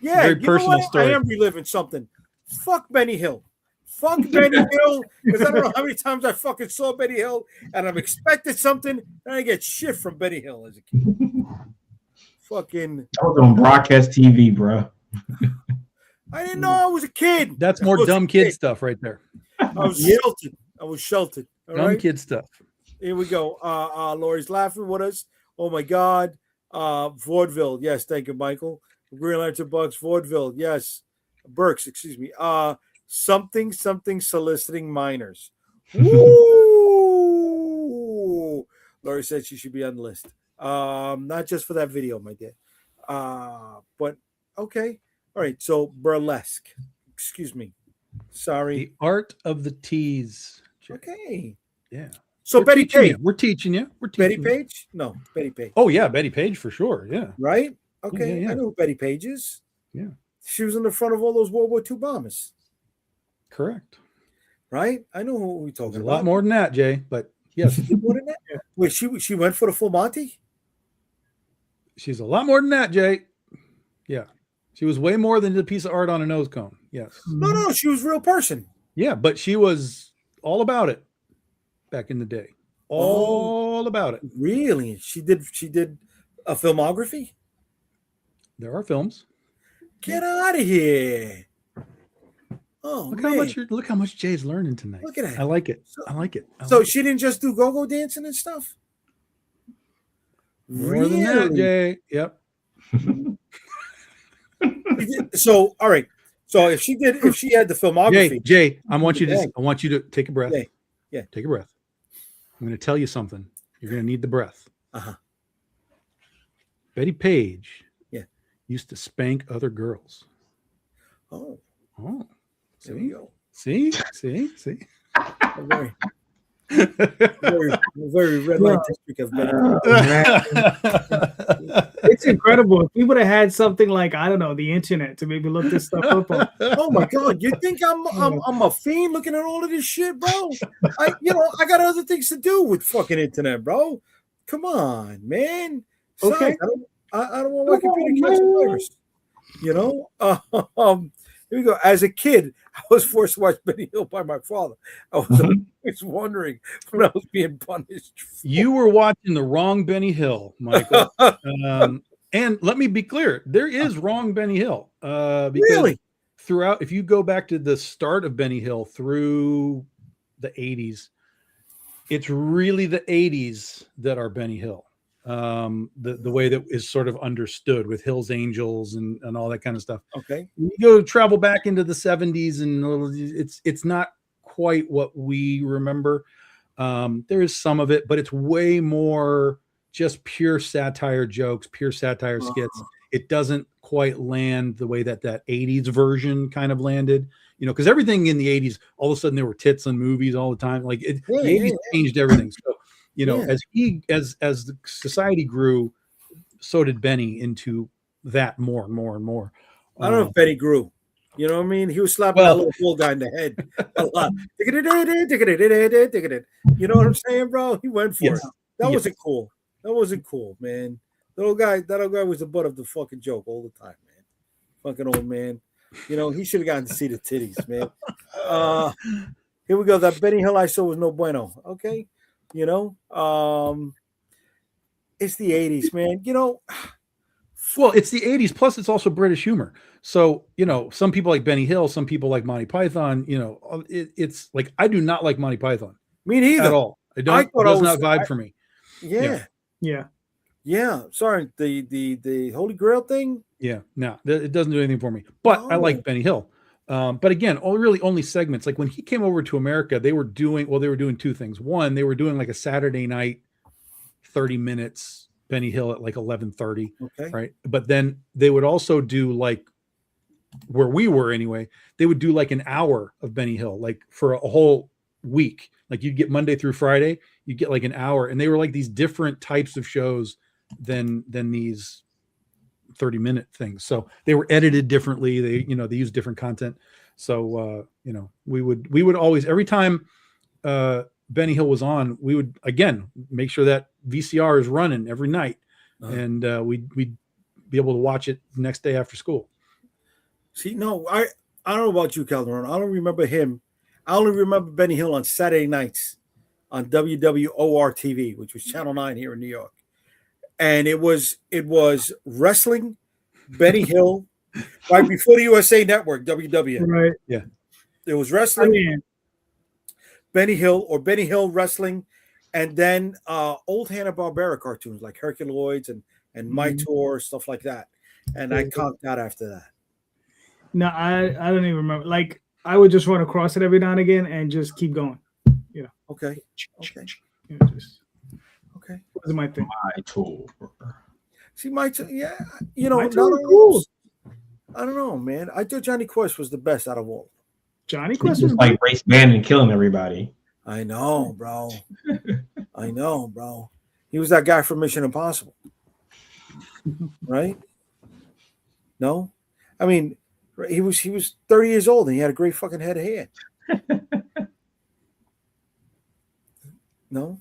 Yeah, very personal story. I am reliving something. Fuck Benny Hill. Fuck Benny Hill. Because I don't know how many times I fucking saw Benny Hill and I've expected something and I get shit from Benny Hill as a kid. Fucking. That was on broadcast TV, bro. I didn't know I was a kid. That's more dumb kid stuff right there. I was sheltered. Dumb kid stuff. Here we go. Lori's laughing with us. Oh my God. Vaudeville. Yes, thank you, Michael. Green Lantern Bucks, Vaudeville. Yes. Burks, excuse me. Something soliciting minors. Woo! Lori said she should be on the list. Not just for that video, my dear. But okay. All right. So burlesque. Excuse me. Sorry. The art of the tease. Okay. Yeah. So Betty Page. We're teaching you. Betty Page? No, Betty Page. Oh yeah, Betty Page for sure. Yeah. Right? Okay. Yeah. I know who Betty Page is. Yeah. She was in the front of all those World War II bombers. Correct. Right? I know who we're talking There's about. A lot more than that, Jay. But yes. More than that? Wait, she went for the full Monty? She's a lot more than that, Jay. Yeah. She was way more than a piece of art on a nose cone. Yes. No, she was a real person. Yeah, but she was all about it back in the day. All about it. Really? She did a filmography? There are films. Get out of here. Oh, look how much Jay's learning tonight. Look at that. I like it. I like it. So she didn't just do go-go dancing and stuff? More than that, Jay. Yep. So, all right. So if she had the filmography, Jay, I want you to take a breath. Yeah. Take a breath. I'm going to tell you something. You're going to need the breath. Uh-huh. Betty Page, yeah, used to spank other girls. Oh, see, there we go. See. Very red light district of Betty. It's incredible. If we would have had something like, I don't know, the internet to maybe look this stuff up on. Oh my God! You think I'm a fiend looking at all of this shit, bro? I got other things to do with fucking internet, bro. Come on, man. Okay. I don't want my computer to catch a virus. Here we go. As a kid, I was forced to watch Benny Hill by my father. I was always wondering when I was being punished. You were watching the wrong Benny Hill, Michael. And let me be clear, there is wrong Benny Hill. Because really? Throughout, if you go back to the start of Benny Hill through the 80s, it's really the 80s that are Benny Hill. The way that is sort of understood with Hill's Angels and all that kind of stuff. Okay. You go travel back into the 70s and it's not quite what we remember. There is some of it, but it's way more just pure satire jokes, pure satire skits. It doesn't quite land the way that 80s version kind of landed, because everything in the 80s, all of a sudden there were tits and movies all the time. Like the 80s changed everything. So, as the society grew, so did Benny into that more and more and more. I don't know if Benny grew. You know what I mean? He was slapping that little bull guy in the head a lot. You know what I'm saying, bro? He went for it. That wasn't cool. That wasn't cool, man. That old guy was the butt of the fucking joke all the time, man. Fucking old man. He should have gotten to see the titties, man. Here we go. That Benny Hill I saw was no bueno. Okay. It's the 80s, man. Well, it's the 80s, plus it's also British humor. So, some people like Benny Hill, some people like Monty Python, it's like, I do not like Monty Python. Me neither. At all. It does not vibe for me. Yeah. Sorry, the Holy Grail thing. Yeah, no, it doesn't do anything for me. But I like Benny Hill. But again, only segments. Like when he came over to America, they were doing two things. One, they were doing like a Saturday night, 30 minutes Benny Hill at like 11:30. Okay. Right. But then they would also do like where we were anyway, they would do like an hour of Benny Hill, like for a whole week. Like you'd get Monday through Friday, you get like an hour, and they were like these different types of shows than these 30-minute things. So they were edited differently. They used different content. So we would always, every time Benny Hill was on, we would again make sure that VCR is running every night, and we'd be able to watch it the next day after school. See, no, I don't know about you, Calderon. I don't remember him. I only remember Benny Hill on Saturday nights on WWOR TV, which was Channel 9 here in New York. And it was wrestling, Benny Hill, right before the USA Network, WW. Right. Yeah. There was wrestling, Benny Hill or Benny Hill wrestling, and then old Hanna-Barbera cartoons like Herculoids and My Tour, stuff like that. And I conked out after that. No, I don't even remember. Like I would just run across it every now and again and just keep going. Okay. Okay. Okay. Wasn't my thing. My Tour. See, My Tour, yeah. My Tour was cool. I don't know, man. I thought Johnny Quest was the best out of all. Johnny Quest was like race band and killing everybody. I know, bro. He was that guy from Mission Impossible. Right? No? I mean, he was 30 years old and he had a great fucking head of hair. No?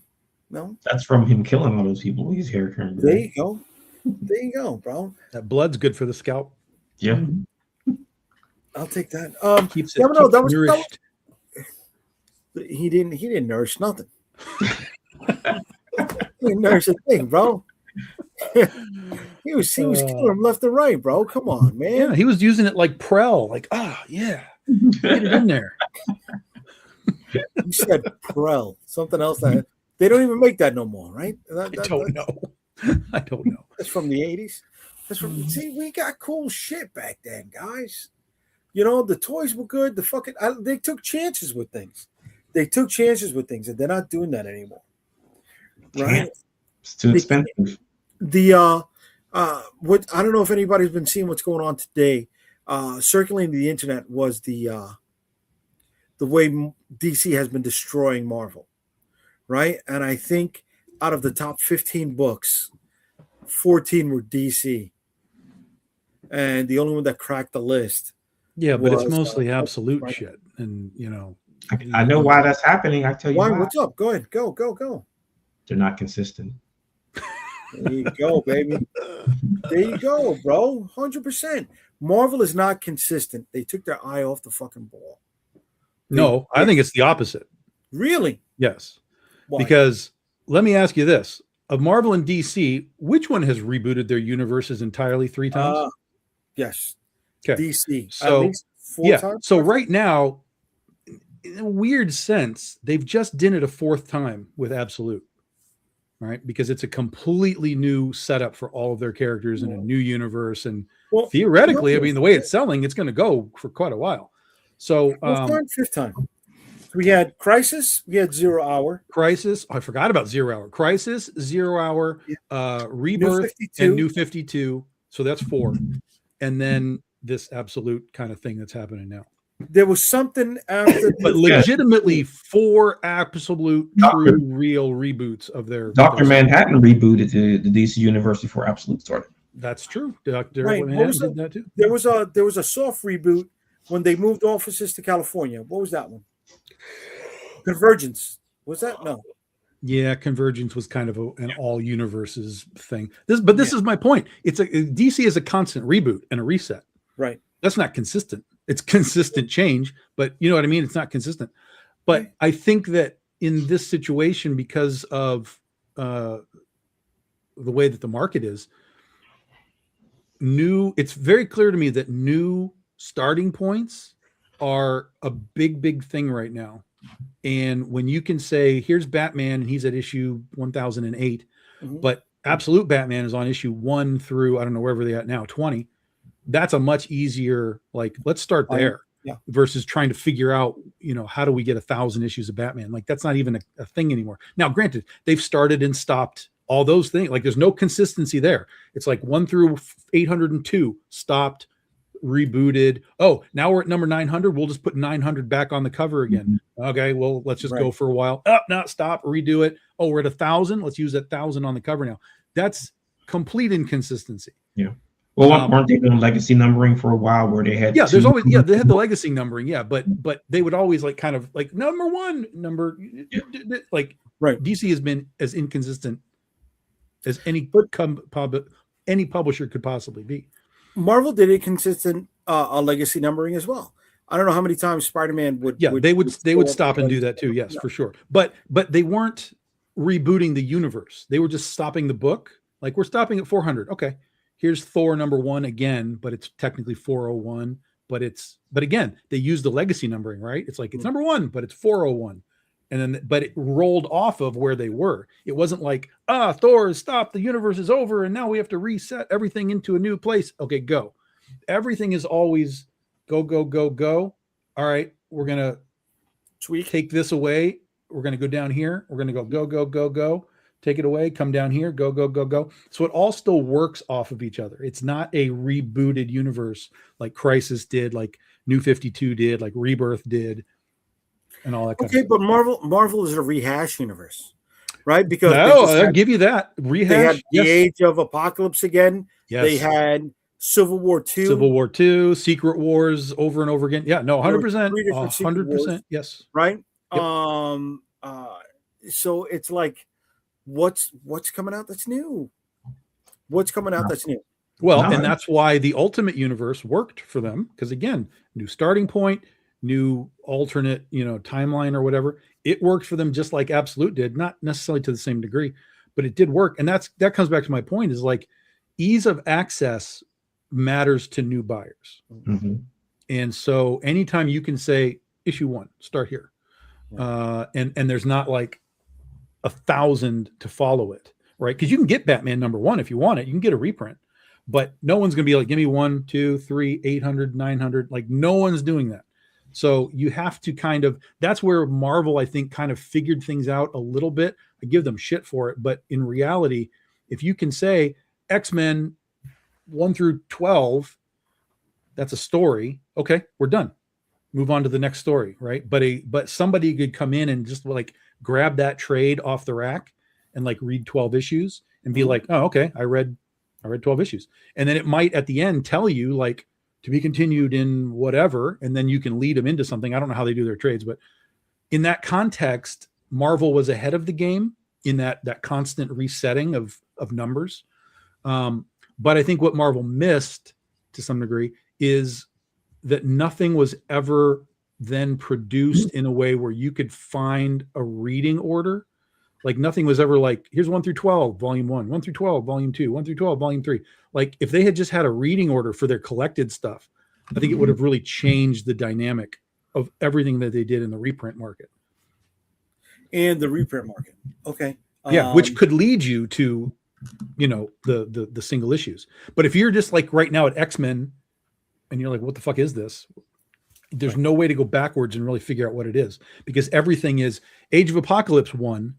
That's from him killing all those people. His hair turned gray. There you go, bro. That blood's good for the scalp. Yeah. I'll take that. Keeps nourished. He didn't nourish nothing. He didn't nourish a thing, bro. he was killing him left and right, bro. Come on, man. Yeah, he was using it like Prel. Like, yeah. Get it in there. You said Prel. Something else that they don't even make that no more, right? I don't know. That's from the 80s. That's what, see, we got cool shit back then, guys. You know, the toys were good. The fucking they took chances with things. And they're not doing that anymore. Right? It's too expensive. What I don't know if anybody's been seeing what's going on today. Circulating the internet was the way DC has been destroying Marvel, right? And I think out of the top 15 books, 14 were DC, and the only one that cracked the list. Yeah, but it's mostly absolute shit, and you know. I know why that's happening. I tell you why. What's up? Go ahead. Go. They're not consistent. There you go, baby. There you go, bro. 100%. Marvel is not consistent. They took their eye off the fucking ball. No, I think it's the opposite. Really? Yes. Why? Because let me ask you this. Of Marvel and DC, which one has rebooted their universes entirely 3 times? Yes. Okay. DC. So, at least 4 times? So right now, in a weird sense, they've just done it a 4th time with Absolute. Right? Because it's a completely new setup for all of their characters in a new universe. And theoretically, I mean, the way it's selling, it's going to go for quite a while. So, 5th time. We had Crisis. We had 0 Hour. Crisis. I forgot about 0 Hour. Crisis, 0 Hour, Rebirth, and New 52. So that's 4. And then this Absolute kind of thing that's happening now. There was something after, but legitimately 4 absolute, true, real reboots of their. Dr. Manhattan rebooted the DC universe before Absolute started. That's true. Dr. Right. Manhattan did that too. There was a soft reboot when they moved offices to California. What was that one? Convergence. Was that? No. Yeah, Convergence was kind of an all universes thing. This is my point. DC is a constant reboot and a reset. Right. That's not consistent. It's consistent change, but you know what I mean? It's not consistent. But I think that in this situation, because of the way that the market is, it's very clear to me that new starting points are a big thing right now. And when you can say, here's Batman, and he's at issue 1008, but Absolute Batman is on issue 1 through, I don't know, wherever they're at now, 20. That's a much easier, like, let's start there versus trying to figure out, you know, how do we get 1,000 issues of Batman? Like, that's not even a thing anymore. Now, granted, they've started and stopped all those things. Like, there's no consistency there. It's like 1 through 802 stopped, rebooted. Oh, now we're at number 900. We'll just put 900 back on the cover again. Okay, well, let's just go for a while. No, stop, redo it. Oh, we're at 1,000. Let's use 1,000 on the cover now. That's complete inconsistency. Yeah. Well, weren't they doing legacy numbering for a while where they had? Yeah, there's always they had the legacy numbering. Yeah, but they would always like kind of like number 1, like DC has been as inconsistent as any publisher could possibly be. Marvel did a consistent legacy numbering as well. I don't know how many times Spider-Man would. Yeah, they would stop and do that too. Yes, for sure. But they weren't rebooting the universe. They were just stopping the book. Like, we're stopping at 400. Okay. Here's Thor number 1 again, but it's technically 401. But again, they used the legacy numbering, right? It's like it's number 1, but it's 401. But it rolled off of where they were. It wasn't like, Thor has stopped, the universe is over, and now we have to reset everything into a new place. Okay, go. Everything is always go. All right, we're gonna take this away. We're gonna go down here. We're gonna go. Take it away, come down here, go. So it all still works off of each other. It's not a rebooted universe like Crisis did, like New 52 did, like Rebirth did, and all that kind of stuff. But Marvel is a rehash universe, right? Because I'll give you that. Rehash. They had the Age of Apocalypse again. Yes. They had Civil War II, Secret Wars over and over again. Yeah, no, 100%. 100%. Yes. Right? Yep. So it's like, what's coming out that's new? Well, and that's why the Ultimate Universe worked for them, because again, new starting point, new alternate, timeline or whatever. It worked for them just like Absolute did, not necessarily to the same degree, but it did work. And that comes back to my point, is like ease of access matters to new buyers. Mm-hmm. And so anytime you can say issue 1, start here, and there's not like 1,000 to follow it, right? Because you can get Batman number 1 if you want it. You can get a reprint, but no one's going to be like, give me 1, 2, 3, 800, 900. Like no one's doing that. So you have to kind of, that's where Marvel, I think, kind of figured things out a little bit. I give them shit for it. But in reality, if you can say X-Men 1 through 12, that's a story. Okay, we're done. Move on to the next story, right? But somebody could come in and just like grab that trade off the rack and like read 12 issues and be like, oh, okay, I read 12 issues. And then it might at the end tell you like to be continued in whatever, and then you can lead them into something. I don't know how they do their trades, but in that context, Marvel was ahead of the game in that constant resetting of numbers. But I think what Marvel missed to some degree is that nothing was ever then produced in a way where you could find a reading order. Like nothing was ever like, here's 1 through 12, volume 1, 1 through 12, volume 2, 1 through 12, volume 3. Like if they had just had a reading order for their collected stuff, I think it would have really changed the dynamic of everything that they did in the reprint market. And the reprint market. Okay. Yeah, which could lead you to, the single issues. But if you're just like right now at X-Men and you're like, what the fuck is this? There's no way to go backwards and really figure out what it is, because everything is Age of Apocalypse 1,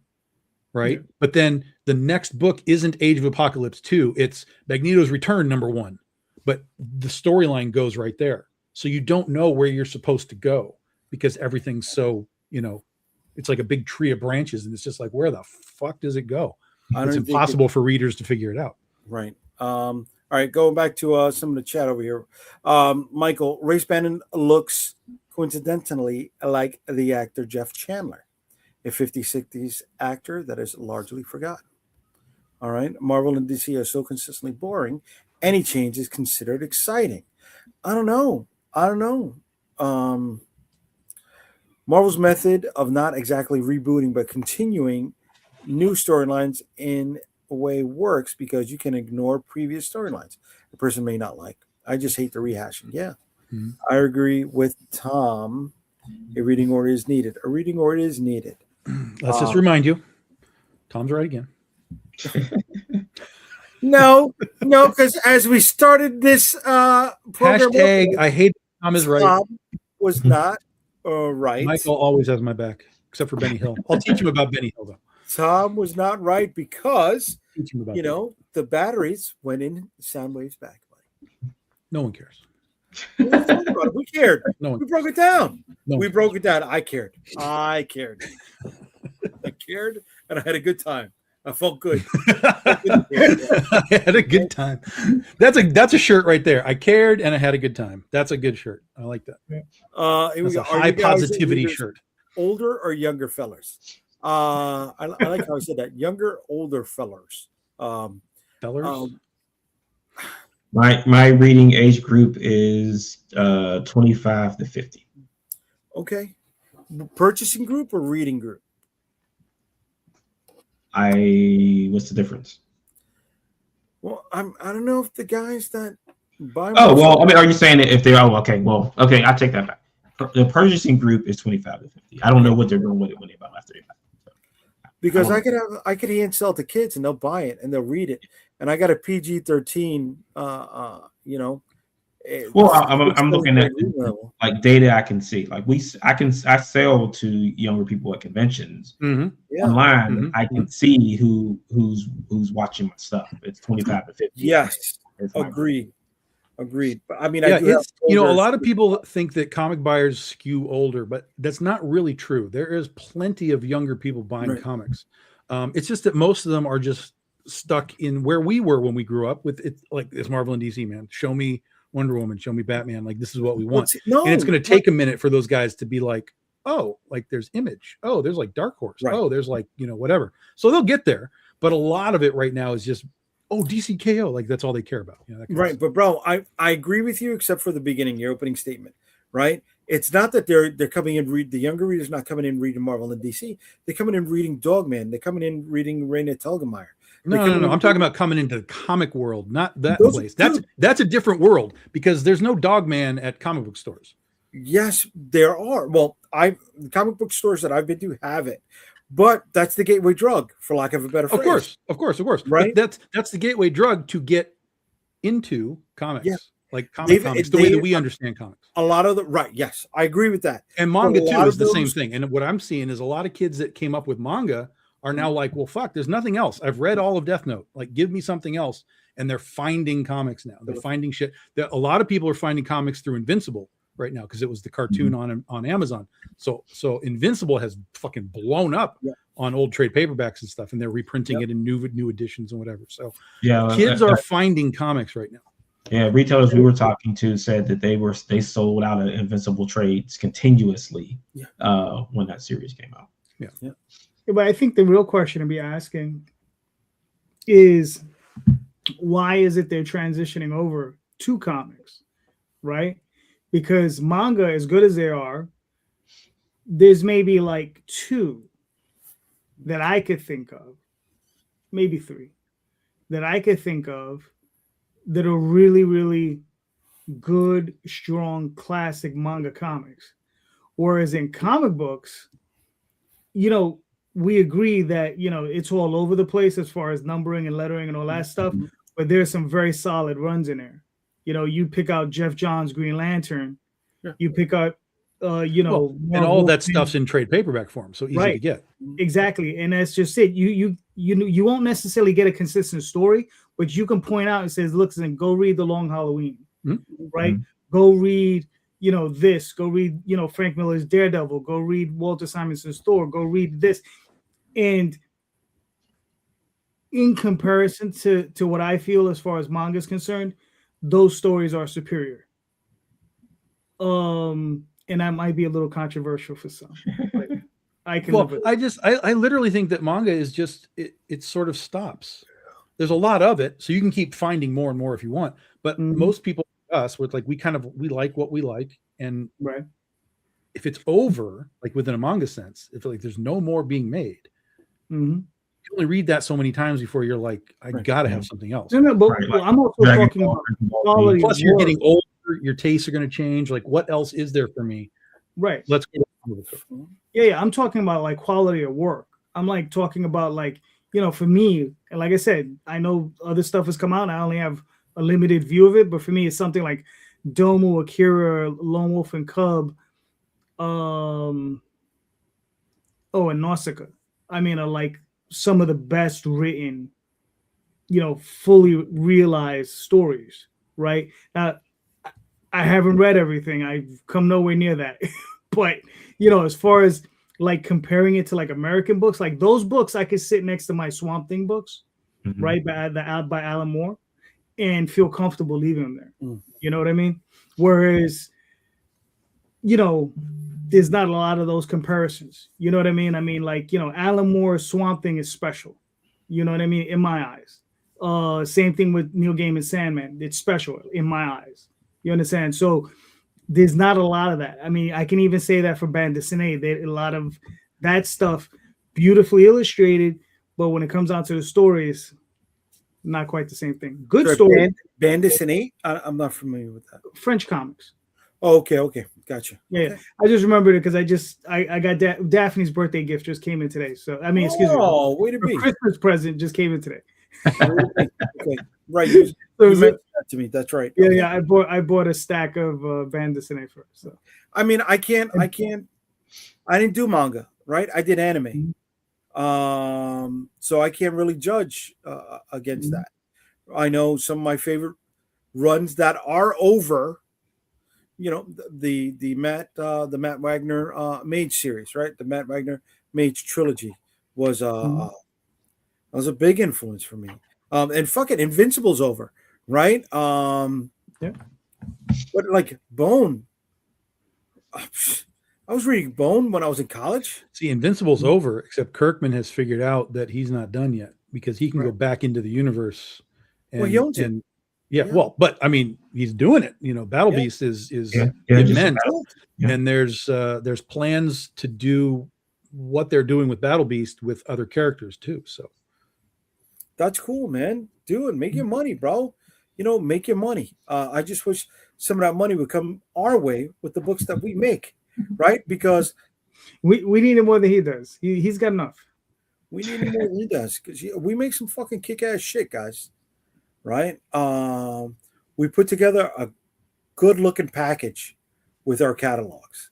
right? Yeah. But then the next book isn't Age of Apocalypse 2. It's Magneto's Return #1. But the storyline goes right there. So you don't know where you're supposed to go because everything's so, it's like a big tree of branches, and it's just like, where the fuck does it go? It's impossible for readers to figure it out. Right. All right, going back to some of the chat over here. Michael, Race Bannon looks coincidentally like the actor Jeff Chandler, a 50s, 60s actor that is largely forgotten. All right, Marvel and DC are so consistently boring. Any change is considered exciting. I don't know. Marvel's method of not exactly rebooting but continuing new storylines in a way works because you can ignore previous storylines a person may not like. I just hate the rehashing. Yeah. Mm-hmm. I agree with Tom. A reading order is needed. Let's just remind you, Tom's right again. No, because as we started this program, hashtag I hate Tom is right. Tom was not right. Michael always has my back, except for Benny Hill. I'll teach him about Benny Hill, though. Tom was not right because, the batteries went in Soundwave's backlight. No one cares. We cared. No one we broke it down. No we broke it down. I cared. I cared, and I had a good time. I felt good. I had a good time. That's a shirt right there. I cared and I had a good time. That's a good shirt. I like that. It's a high positivity shirt. Older or younger fellers? I like how I said that. Younger, older fellers. Fellers. My reading age group is 25 to 50. Okay. Purchasing group or reading group? What's the difference? Well, I don't know if the guys that buy. Oh well, I mean, are you saying that if they're okay, I take that back. The purchasing group is 25 to 50. I don't know what they're doing with it when they buy after they buy. Because I could hand sell it to kids and they'll buy it and they'll read it, and I got a PG-13. Well, I'm looking at like data I can see. Like I sell to younger people at conventions online. Mm-hmm. I can see who's watching my stuff. It's 25 to 50. Yes, agreed. But I mean, a lot of people think that comic buyers skew older, but that's not really true. There is plenty of younger people buying comics. It's just that most of them are just stuck in where we were when we grew up with it. Like it's Marvel and DC, man. Show me Wonder Woman, show me Batman. Like this is what we want. And it's going to take a minute for those guys to be like, oh, like there's Image. Oh, there's like Dark Horse. Right. Oh, there's like, whatever. So they'll get there. But a lot of it right now is just, DCKO. Like that's all they care about. Right. But bro, I agree with you, except for the beginning, your opening statement, right? It's not that they're coming in, the younger readers not coming in reading Marvel and DC. They're coming in reading Dogman. They're coming in reading Raina Telgemeier. No. I'm talking about coming into the comic world, not that place. That's a different world because there's no Dogman at comic book stores. Yes, there are. Well, the comic book stores that I've been to have it, but that's the gateway drug, for lack of a better phrase. Of course. Right? But that's the gateway drug to get into comics, Yeah. like comics, the way that we understand comics. A lot of the right, yes, I agree with that. And manga too is the same thing. And what I'm seeing is a lot of kids that came up with manga are now like, well, fuck, there's nothing else. I've read all of Death Note. Like, give me something else. And they're finding comics now. They're finding shit. A lot of people are finding comics through Invincible right now because it was the cartoon on Amazon. So Invincible has fucking blown up on old trade paperbacks and stuff, and they're reprinting it in new editions and whatever. So kids are finding comics right now. Yeah, retailers we were talking to said that they sold out of Invincible trades continuously when that series came out. Yeah, but I think the real question to be asking is, why is it they're transitioning over to comics, right? Because manga, as good as they are, there's maybe like 2 that I could think of, maybe 3 that I could think of that are really, really good, strong, classic manga comics. Whereas in comic books, we agree that, it's all over the place as far as numbering and lettering and all that stuff, but there's some very solid runs in there. You pick out Jeff Johns' Green Lantern, you pick out, and all of that stuff's in trade paperback form, so easy to get. Exactly, and that's just it. You won't necessarily get a consistent story, but you can point out and says, "Look, and go read The Long Halloween, right? Go read, this. Go read, Frank Miller's Daredevil. Go read Walter Simonson's Thor. Go read this." And in comparison to what I feel as far as manga is concerned, those stories are superior. And that might be a little controversial for some. But I can. Well, I literally think that manga is just it sort of stops. There's a lot of it, so you can keep finding more and more if you want. But most people, us, with like we like what we like, and if it's over, like within a manga sense, if like there's no more being made, you only read that so many times before you're like, I gotta have something else. No, but I'm also talking about quality. Plus, you're getting older, your tastes are going to change. Like, what else is there for me? Right. Let's go. Yeah. I'm talking about like quality of work. I'm like talking about like, for me, and like I said, I know other stuff has come out. I only have a limited view of it, but for me, it's something like Domo, Akira, Lone Wolf and Cub, and Nausicaa. I mean, are like some of the best written, fully realized stories. Right now, I haven't read everything. I've come nowhere near that, but as far as like comparing it to like American books, like those books, I could sit next to my Swamp Thing books, right, by Alan Moore, and feel comfortable leaving them there. You know what I mean? Whereas, there's not a lot of those comparisons. You know what I mean? I mean, like, Alan Moore's Swamp Thing is special. You know what I mean? In my eyes. Same thing with Neil Gaiman's Sandman. It's special in my eyes. You understand? So there's not a lot of that. I mean, I can even say that for bande dessinée. A lot of that stuff, beautifully illustrated, but when it comes down to the stories, not quite the same thing. Good story. Bande dessinée? I'm not familiar with that. French comics. Oh, okay, gotcha. Yeah, okay. I just remembered it because I got Daphne's birthday gift just came in today. So I mean, excuse me. Oh, way to be! Christmas present just came in today. Okay, right. You mentioned that to me. That's right. Yeah, yeah. I bought a stack of bande dessinée for her. So I mean, I didn't do manga, right? I did anime. So I can't really judge against that. I know some of my favorite runs that are over. The Matt Wagner Mage series, right? The Matt Wagner Mage trilogy was a big influence for me. And fucking Invincible's over, right? Yeah. But like Bone, I was reading Bone when I was in college. See, Invincible's over, except Kirkman has figured out that he's not done yet because he can go back into the universe. And, he owns it. Yeah, well, but I mean, he's doing it. Battle Beast is immense, and there's plans to do what they're doing with Battle Beast with other characters too. So that's cool, man. Do it. Make your money, bro. Make your money. I just wish some of that money would come our way with the books that we make, right? Because we need him more than he does. He's got enough. We need him more than he does because we make some fucking kick-ass shit, guys. right? We put together a good looking package with our catalogs,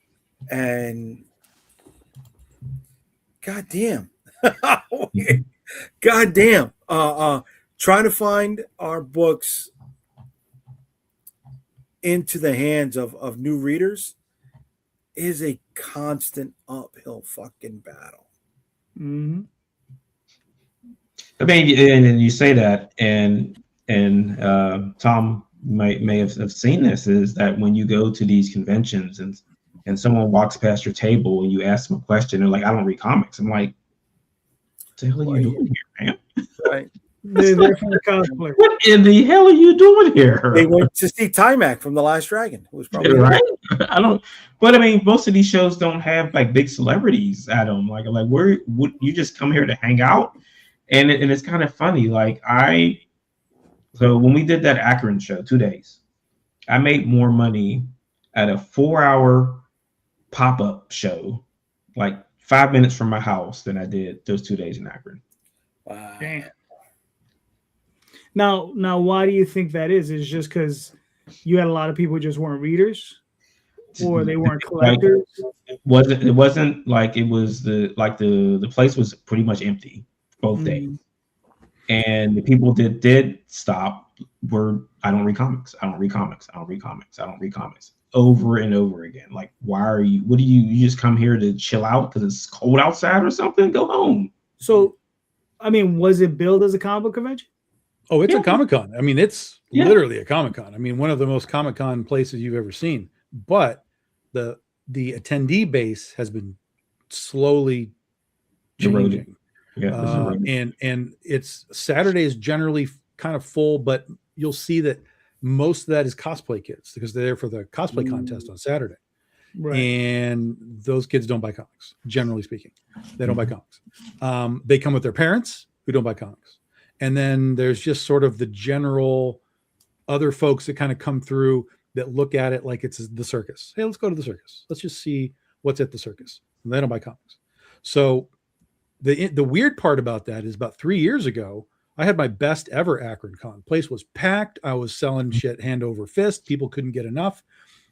and goddamn, goddamn, trying to find our books into the hands of new readers is a constant uphill fucking battle. Mm-hmm. I mean, and you say that, and Tom may have seen this, is that when you go to these conventions and someone walks past your table and you ask them a question, they're like, "I don't read comics." I'm like, "What the hell are you doing here, man?" Right. They're there for the cosplay. What in the hell are you doing here? They went to see Timac from The Last Dragon. It was probably right. I don't. But I mean, most of these shows don't have like big celebrities at them. Like where would you just come here to hang out? And it's kind of funny. Like so when we did that Akron show, 2 days, I made more money at a 4-hour pop-up show, like 5 minutes from my house, than I did those 2 days in Akron. Wow. Damn. Now, why do you think that is? Is just because you had a lot of people who just weren't readers, or they weren't collectors? It wasn't like it was the place was pretty much empty both days, and the people that did stop were, "I don't read comics. I don't read comics. I don't read comics. I don't read comics." Over and over again. Like, why are you? What do you just come here to chill out because it's cold outside or something? Go home. So, I mean, was it billed as a comic book convention? Oh, it's a Comic-Con. I mean, it's literally a Comic-Con. I mean, one of the most Comic-Con places you've ever seen. But the attendee base has been slowly changing. Yeah, and it's Saturdays generally kind of full, but you'll see that most of that is cosplay kids because they're there for the cosplay contest on Saturday. Right. And those kids don't buy comics, generally speaking. They don't buy comics. They come with their parents who don't buy comics. And then there's just sort of the general other folks that kind of come through that look at it like it's the circus. Hey, let's go to the circus. Let's just see what's at the circus. And they don't buy comics. So the weird part about that is about 3 years ago, I had my best ever Akron Con. Place was packed. I was selling shit hand over fist. People couldn't get enough.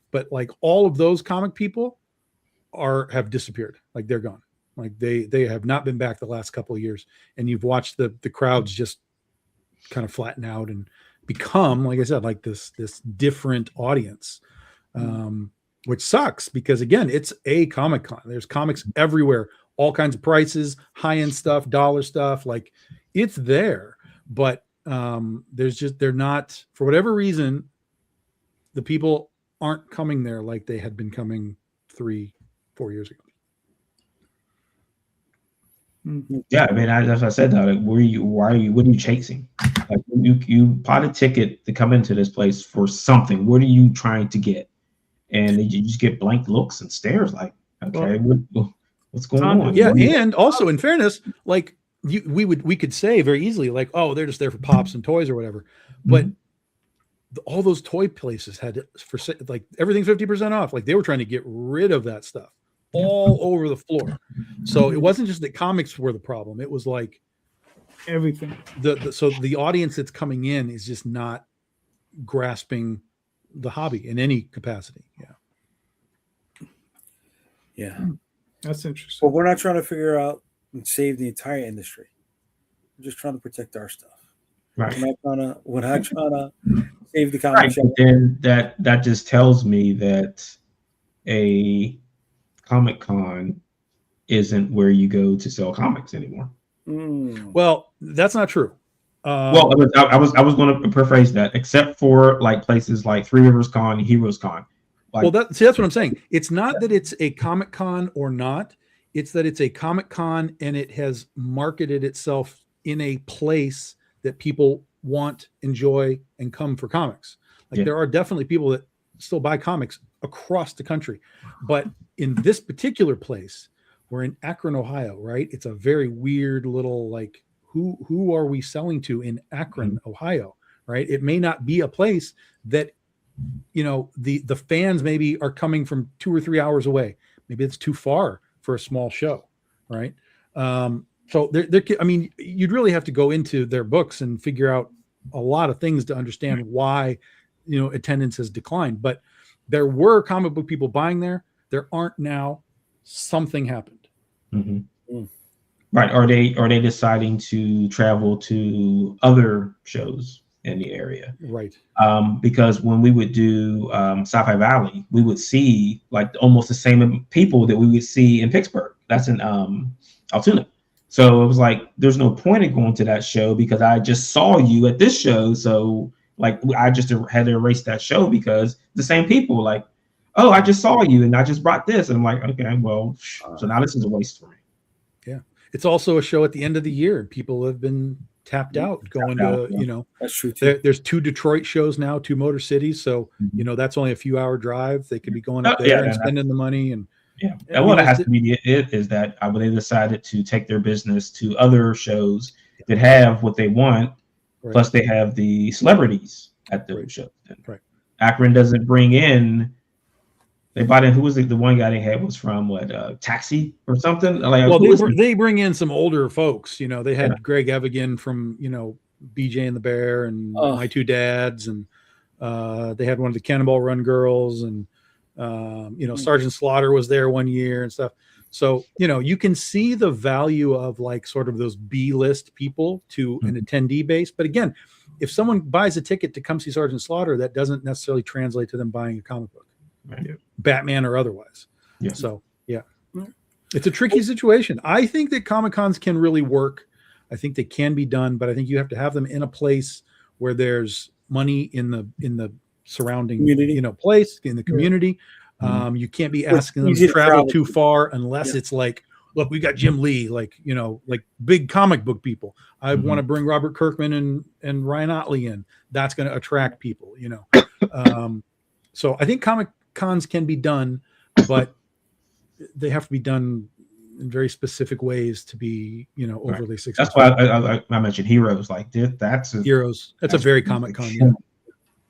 But like all of those comic people have disappeared. Like they're gone. Like they have not been back the last couple of years. And you've watched the crowds just kind of flatten out and become, like I said, like this different audience, which sucks because again, it's a Comic-Con. There's comics everywhere, all kinds of prices, high-end stuff, dollar stuff. Like it's there, but they're not, for whatever reason, the people aren't coming there like they had been coming 3-4 years ago. Yeah, I mean, as I said, like, what are you chasing? Like, you bought a ticket to come into this place for something. What are you trying to get? And you just get blank looks and stares. Like, okay, what's going on? Yeah, and also in fairness, like we could say very easily, like, oh, they're just there for pops and toys or whatever. But all those toy places had for like everything 50% off. Like they were trying to get rid of that stuff all over the floor. So it wasn't just that comics were the problem. It was like everything. So the audience that's coming in is just not grasping the hobby in any capacity. Yeah. That's interesting. But we're not trying to figure out and save the entire industry. We're just trying to protect our stuff. Right. We're not trying to save the comic shop. Then that just tells me that a Comic-Con isn't where you go to sell comics anymore. Well, that's not true. Well, I was going to paraphrase that, except for like places like Three Rivers Con, Heroes Con. Like, that's what I'm saying. It's not that it's a Comic-Con or not. It's that it's a Comic-Con and it has marketed itself in a place that people want, enjoy, and come for comics. Like there are definitely people that still buy comics across the country, but in this particular place, we're in Akron, Ohio, right? It's a very weird little, like, who are we selling to in Akron, Ohio, right? It may not be a place that, you know, the fans maybe are coming from 2 or 3 hours away. Maybe it's too far for a small show, right? So I mean, you'd really have to go into their books and figure out a lot of things to understand why, attendance has declined. But there were comic book people buying there. There aren't now. Something happened. Mm-hmm. Right. Are they deciding to travel to other shows in the area? Right. Because when we would do Sci-Fi Valley, we would see like almost the same people that we would see in Pittsburgh. That's in Altoona. So it was like, there's no point in going to that show because I just saw you at this show. So like, I just had to erase that show because the same people like, oh, I just saw you and I just brought this. And I'm like, okay, well, so now this is a waste for me. Yeah. It's also a show at the end of the year. People have been tapped out going to, that's true too. There's 2 Detroit shows now, 2 Motor Cities. So, that's only a few hour drive. They could be going up there and spending the money. And what it has to be is that they decided to take their business to other shows that have what they want. Right. Plus they have the celebrities at the show. Right. Akron doesn't bring in. They brought in, who was the one guy they had was from Taxi or something? Like, well, they bring in some older folks. They had Greg Evigan from, BJ and the Bear and My Two Dads. And they had one of the Cannonball Run girls. And, Sergeant Slaughter was there one year and stuff. So, you can see the value of like sort of those B-list people to an attendee base. But again, if someone buys a ticket to come see Sergeant Slaughter, that doesn't necessarily translate to them buying a comic book. Right. Batman or otherwise. Yeah. So it's a tricky situation. I think that Comic-Cons can really work. I think they can be done, but I think you have to have them in a place where there's money in the surrounding community. Place in the community. You can't be asking them to travel too far unless it's like, look, we got Jim Lee, like big comic book people. I want to bring Robert Kirkman and Ryan Otley in. That's going to attract people, So I think Comic-Cons can be done, but they have to be done in very specific ways to be, overly successful. That's why I mentioned Heroes. Like that's a very Comic-Con.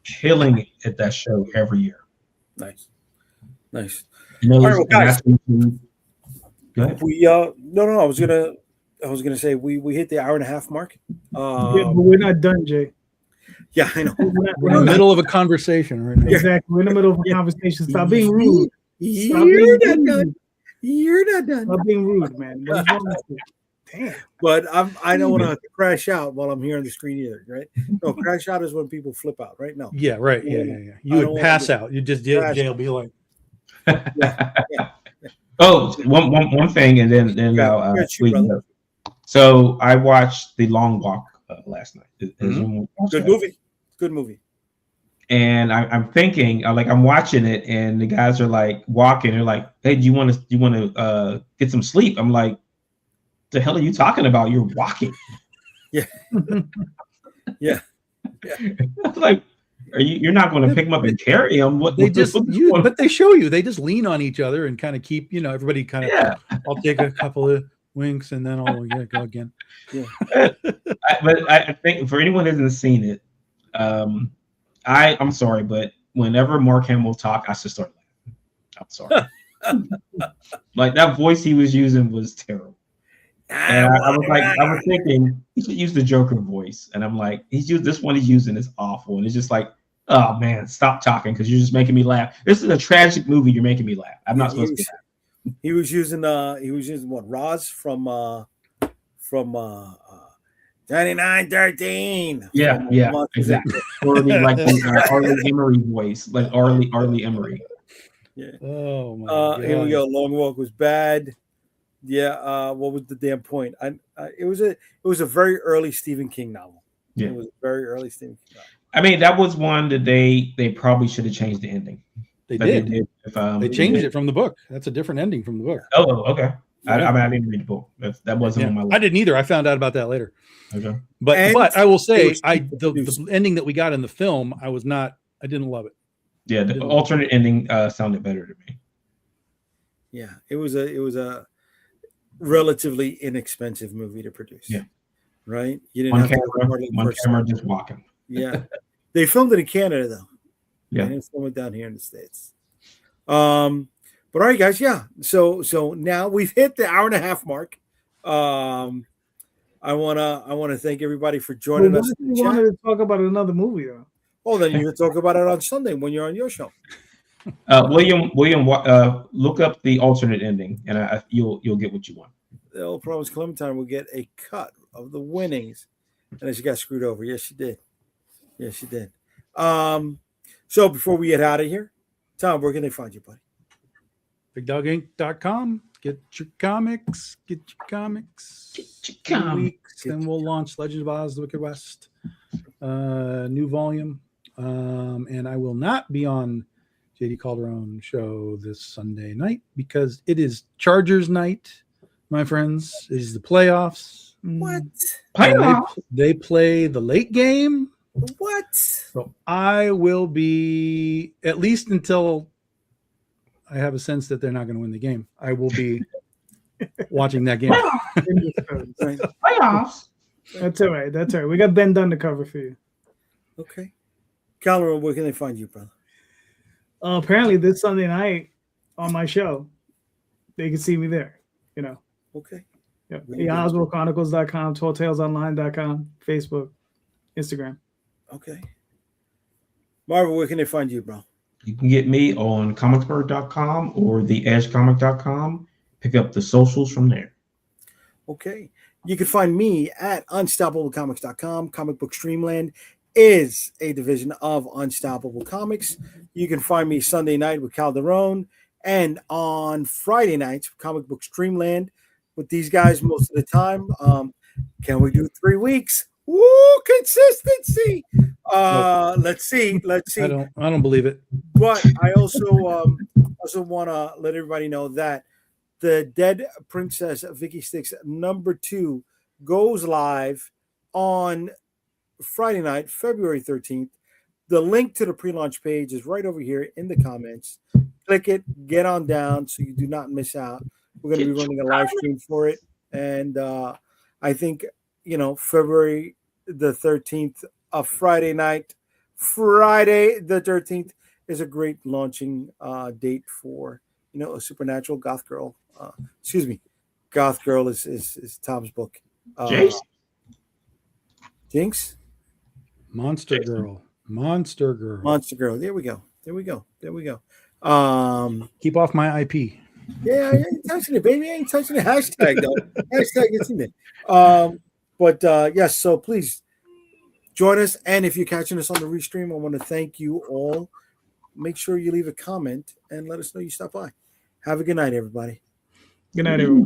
Killing at that show every year. Nice. All right, well, guys. We no. I was gonna say we hit the hour and a half mark. But we're not done, Jay. Yeah, I know. We're in the middle of a conversation right now. Exactly. We're in the middle of a conversation. Stop being rude. You're not done. You're not done. Stop being rude, man. Damn. But I don't want to crash out while I'm here on the screen either, right? No, crash out is when people flip out, right? No. Yeah, right. Yeah. You would pass out. You just Jay will be like. Oh, one thing, and then so I watched The Long Walk last night. Good movie. And I'm thinking, I'm watching it, and the guys are like walking. They're like, "Hey, do you want to get some sleep?" I'm like, "The hell are you talking about? You're walking." Yeah. Yeah. Like, you're not going to pick them up and carry them? But they show you. They just lean on each other and kind of keep, everybody kind of. I'll take a couple of winks and then I'll go again. Yeah. But I think for anyone who hasn't seen it, I'm sorry, but whenever Mark Hamill talk, I just start laughing. I'm sorry. Like that voice he was using was terrible. And I was thinking he should use the Joker voice. And I'm like, he's using is awful. And it's just like, oh man, stop talking because you're just making me laugh. This is a tragic movie. You're making me laugh. I'm not supposed to laugh. He was using what, Roz from 2913. Yeah, exactly. Or like Arlie Emery voice, like Arlie Emery. Yeah. Oh my God. Here we go. Long Walk was bad. Yeah. What was the damn point? It was a very early Stephen King novel. Yeah. It was a very early Stephen King novel. I mean, that was one that they probably should have changed the ending. They did. They changed it from the book. That's a different ending from the book. Oh, okay. I didn't read the book. That wasn't on my list. I didn't either. I found out about that later. Okay. But I will say, the ending that we got in the film, I didn't love it. Yeah, the alternate ending sounded better to me. Yeah, it was a relatively inexpensive movie to produce. Yeah. Right? You didn't one camera just walking. Yeah. They filmed it in Canada though. Yeah. They didn't film it down here in the States. But all right, guys, yeah. So now we've hit the hour and a half mark. I wanna thank everybody for But joining what us. if In the you wanted chat. to talk about another movie though? Oh, then you can talk about it on Sunday when you're on your show. William, look up the alternate ending, and you'll get what you want. The old Promise Clementine will get a cut of the winnings, and then she got screwed over. Yes, she did. Yes, she did. So before we get out of here, Tom, where can they find you, buddy? BigDogInc.com. Get your comics. Get your comics. Get your comics. Weeks, then we'll launch Legend of Oz: The Wicked West, new volume. And I will not be on JayDee Calderon show this Sunday night because it is Chargers night, my friends. It is the playoffs. What? They play the late game. What? So I will be, at least until I have a sense that they're not going to win the game, I will be watching that game. Playoffs. That's all right. That's all right. We got Ben Dunn to cover for you. Okay. Calderon, where can they find you, brother? Apparently this Sunday night on my show, they can see me there. You know. Okay. Yeah. HospitalChronicles.com, TallTalesOnline.com, Facebook, Instagram. Okay. Marvel, where can they find you, bro? You can get me on comicsburg.com or theedgecomic.com. Pick up the socials from there. Okay. You can find me at unstoppablecomics.com. Comic Book Streamland is a division of Unstoppable Comics. You can find me Sunday night with Calderon and on Friday nights, Comic Book Streamland with these guys most of the time. Can we do 3 weeks? Woo, consistency. Let's see. I don't believe it. But I also want to let everybody know that the Dead Princess Vicky Sticks #2 goes live on Friday night, February 13th. The link to the pre-launch page is right over here in the comments. Click it, get on down so you do not miss out. We're going to be running a live stream for it. And I think, February the 13th, a Friday night, Friday the 13th is a great launching date for, a supernatural goth girl. Goth girl is Tom's book. Jinx? Monster Girl. Monster Girl. There we go. Keep off my IP. Yeah, I ain't touching it, baby. I ain't touching the hashtag, though. Hashtag is in it. But yes, so please join us. And if you're catching us on the restream, I want to thank you all. Make sure you leave a comment and let us know you stop by. Have a good night, everybody. Good night, everyone.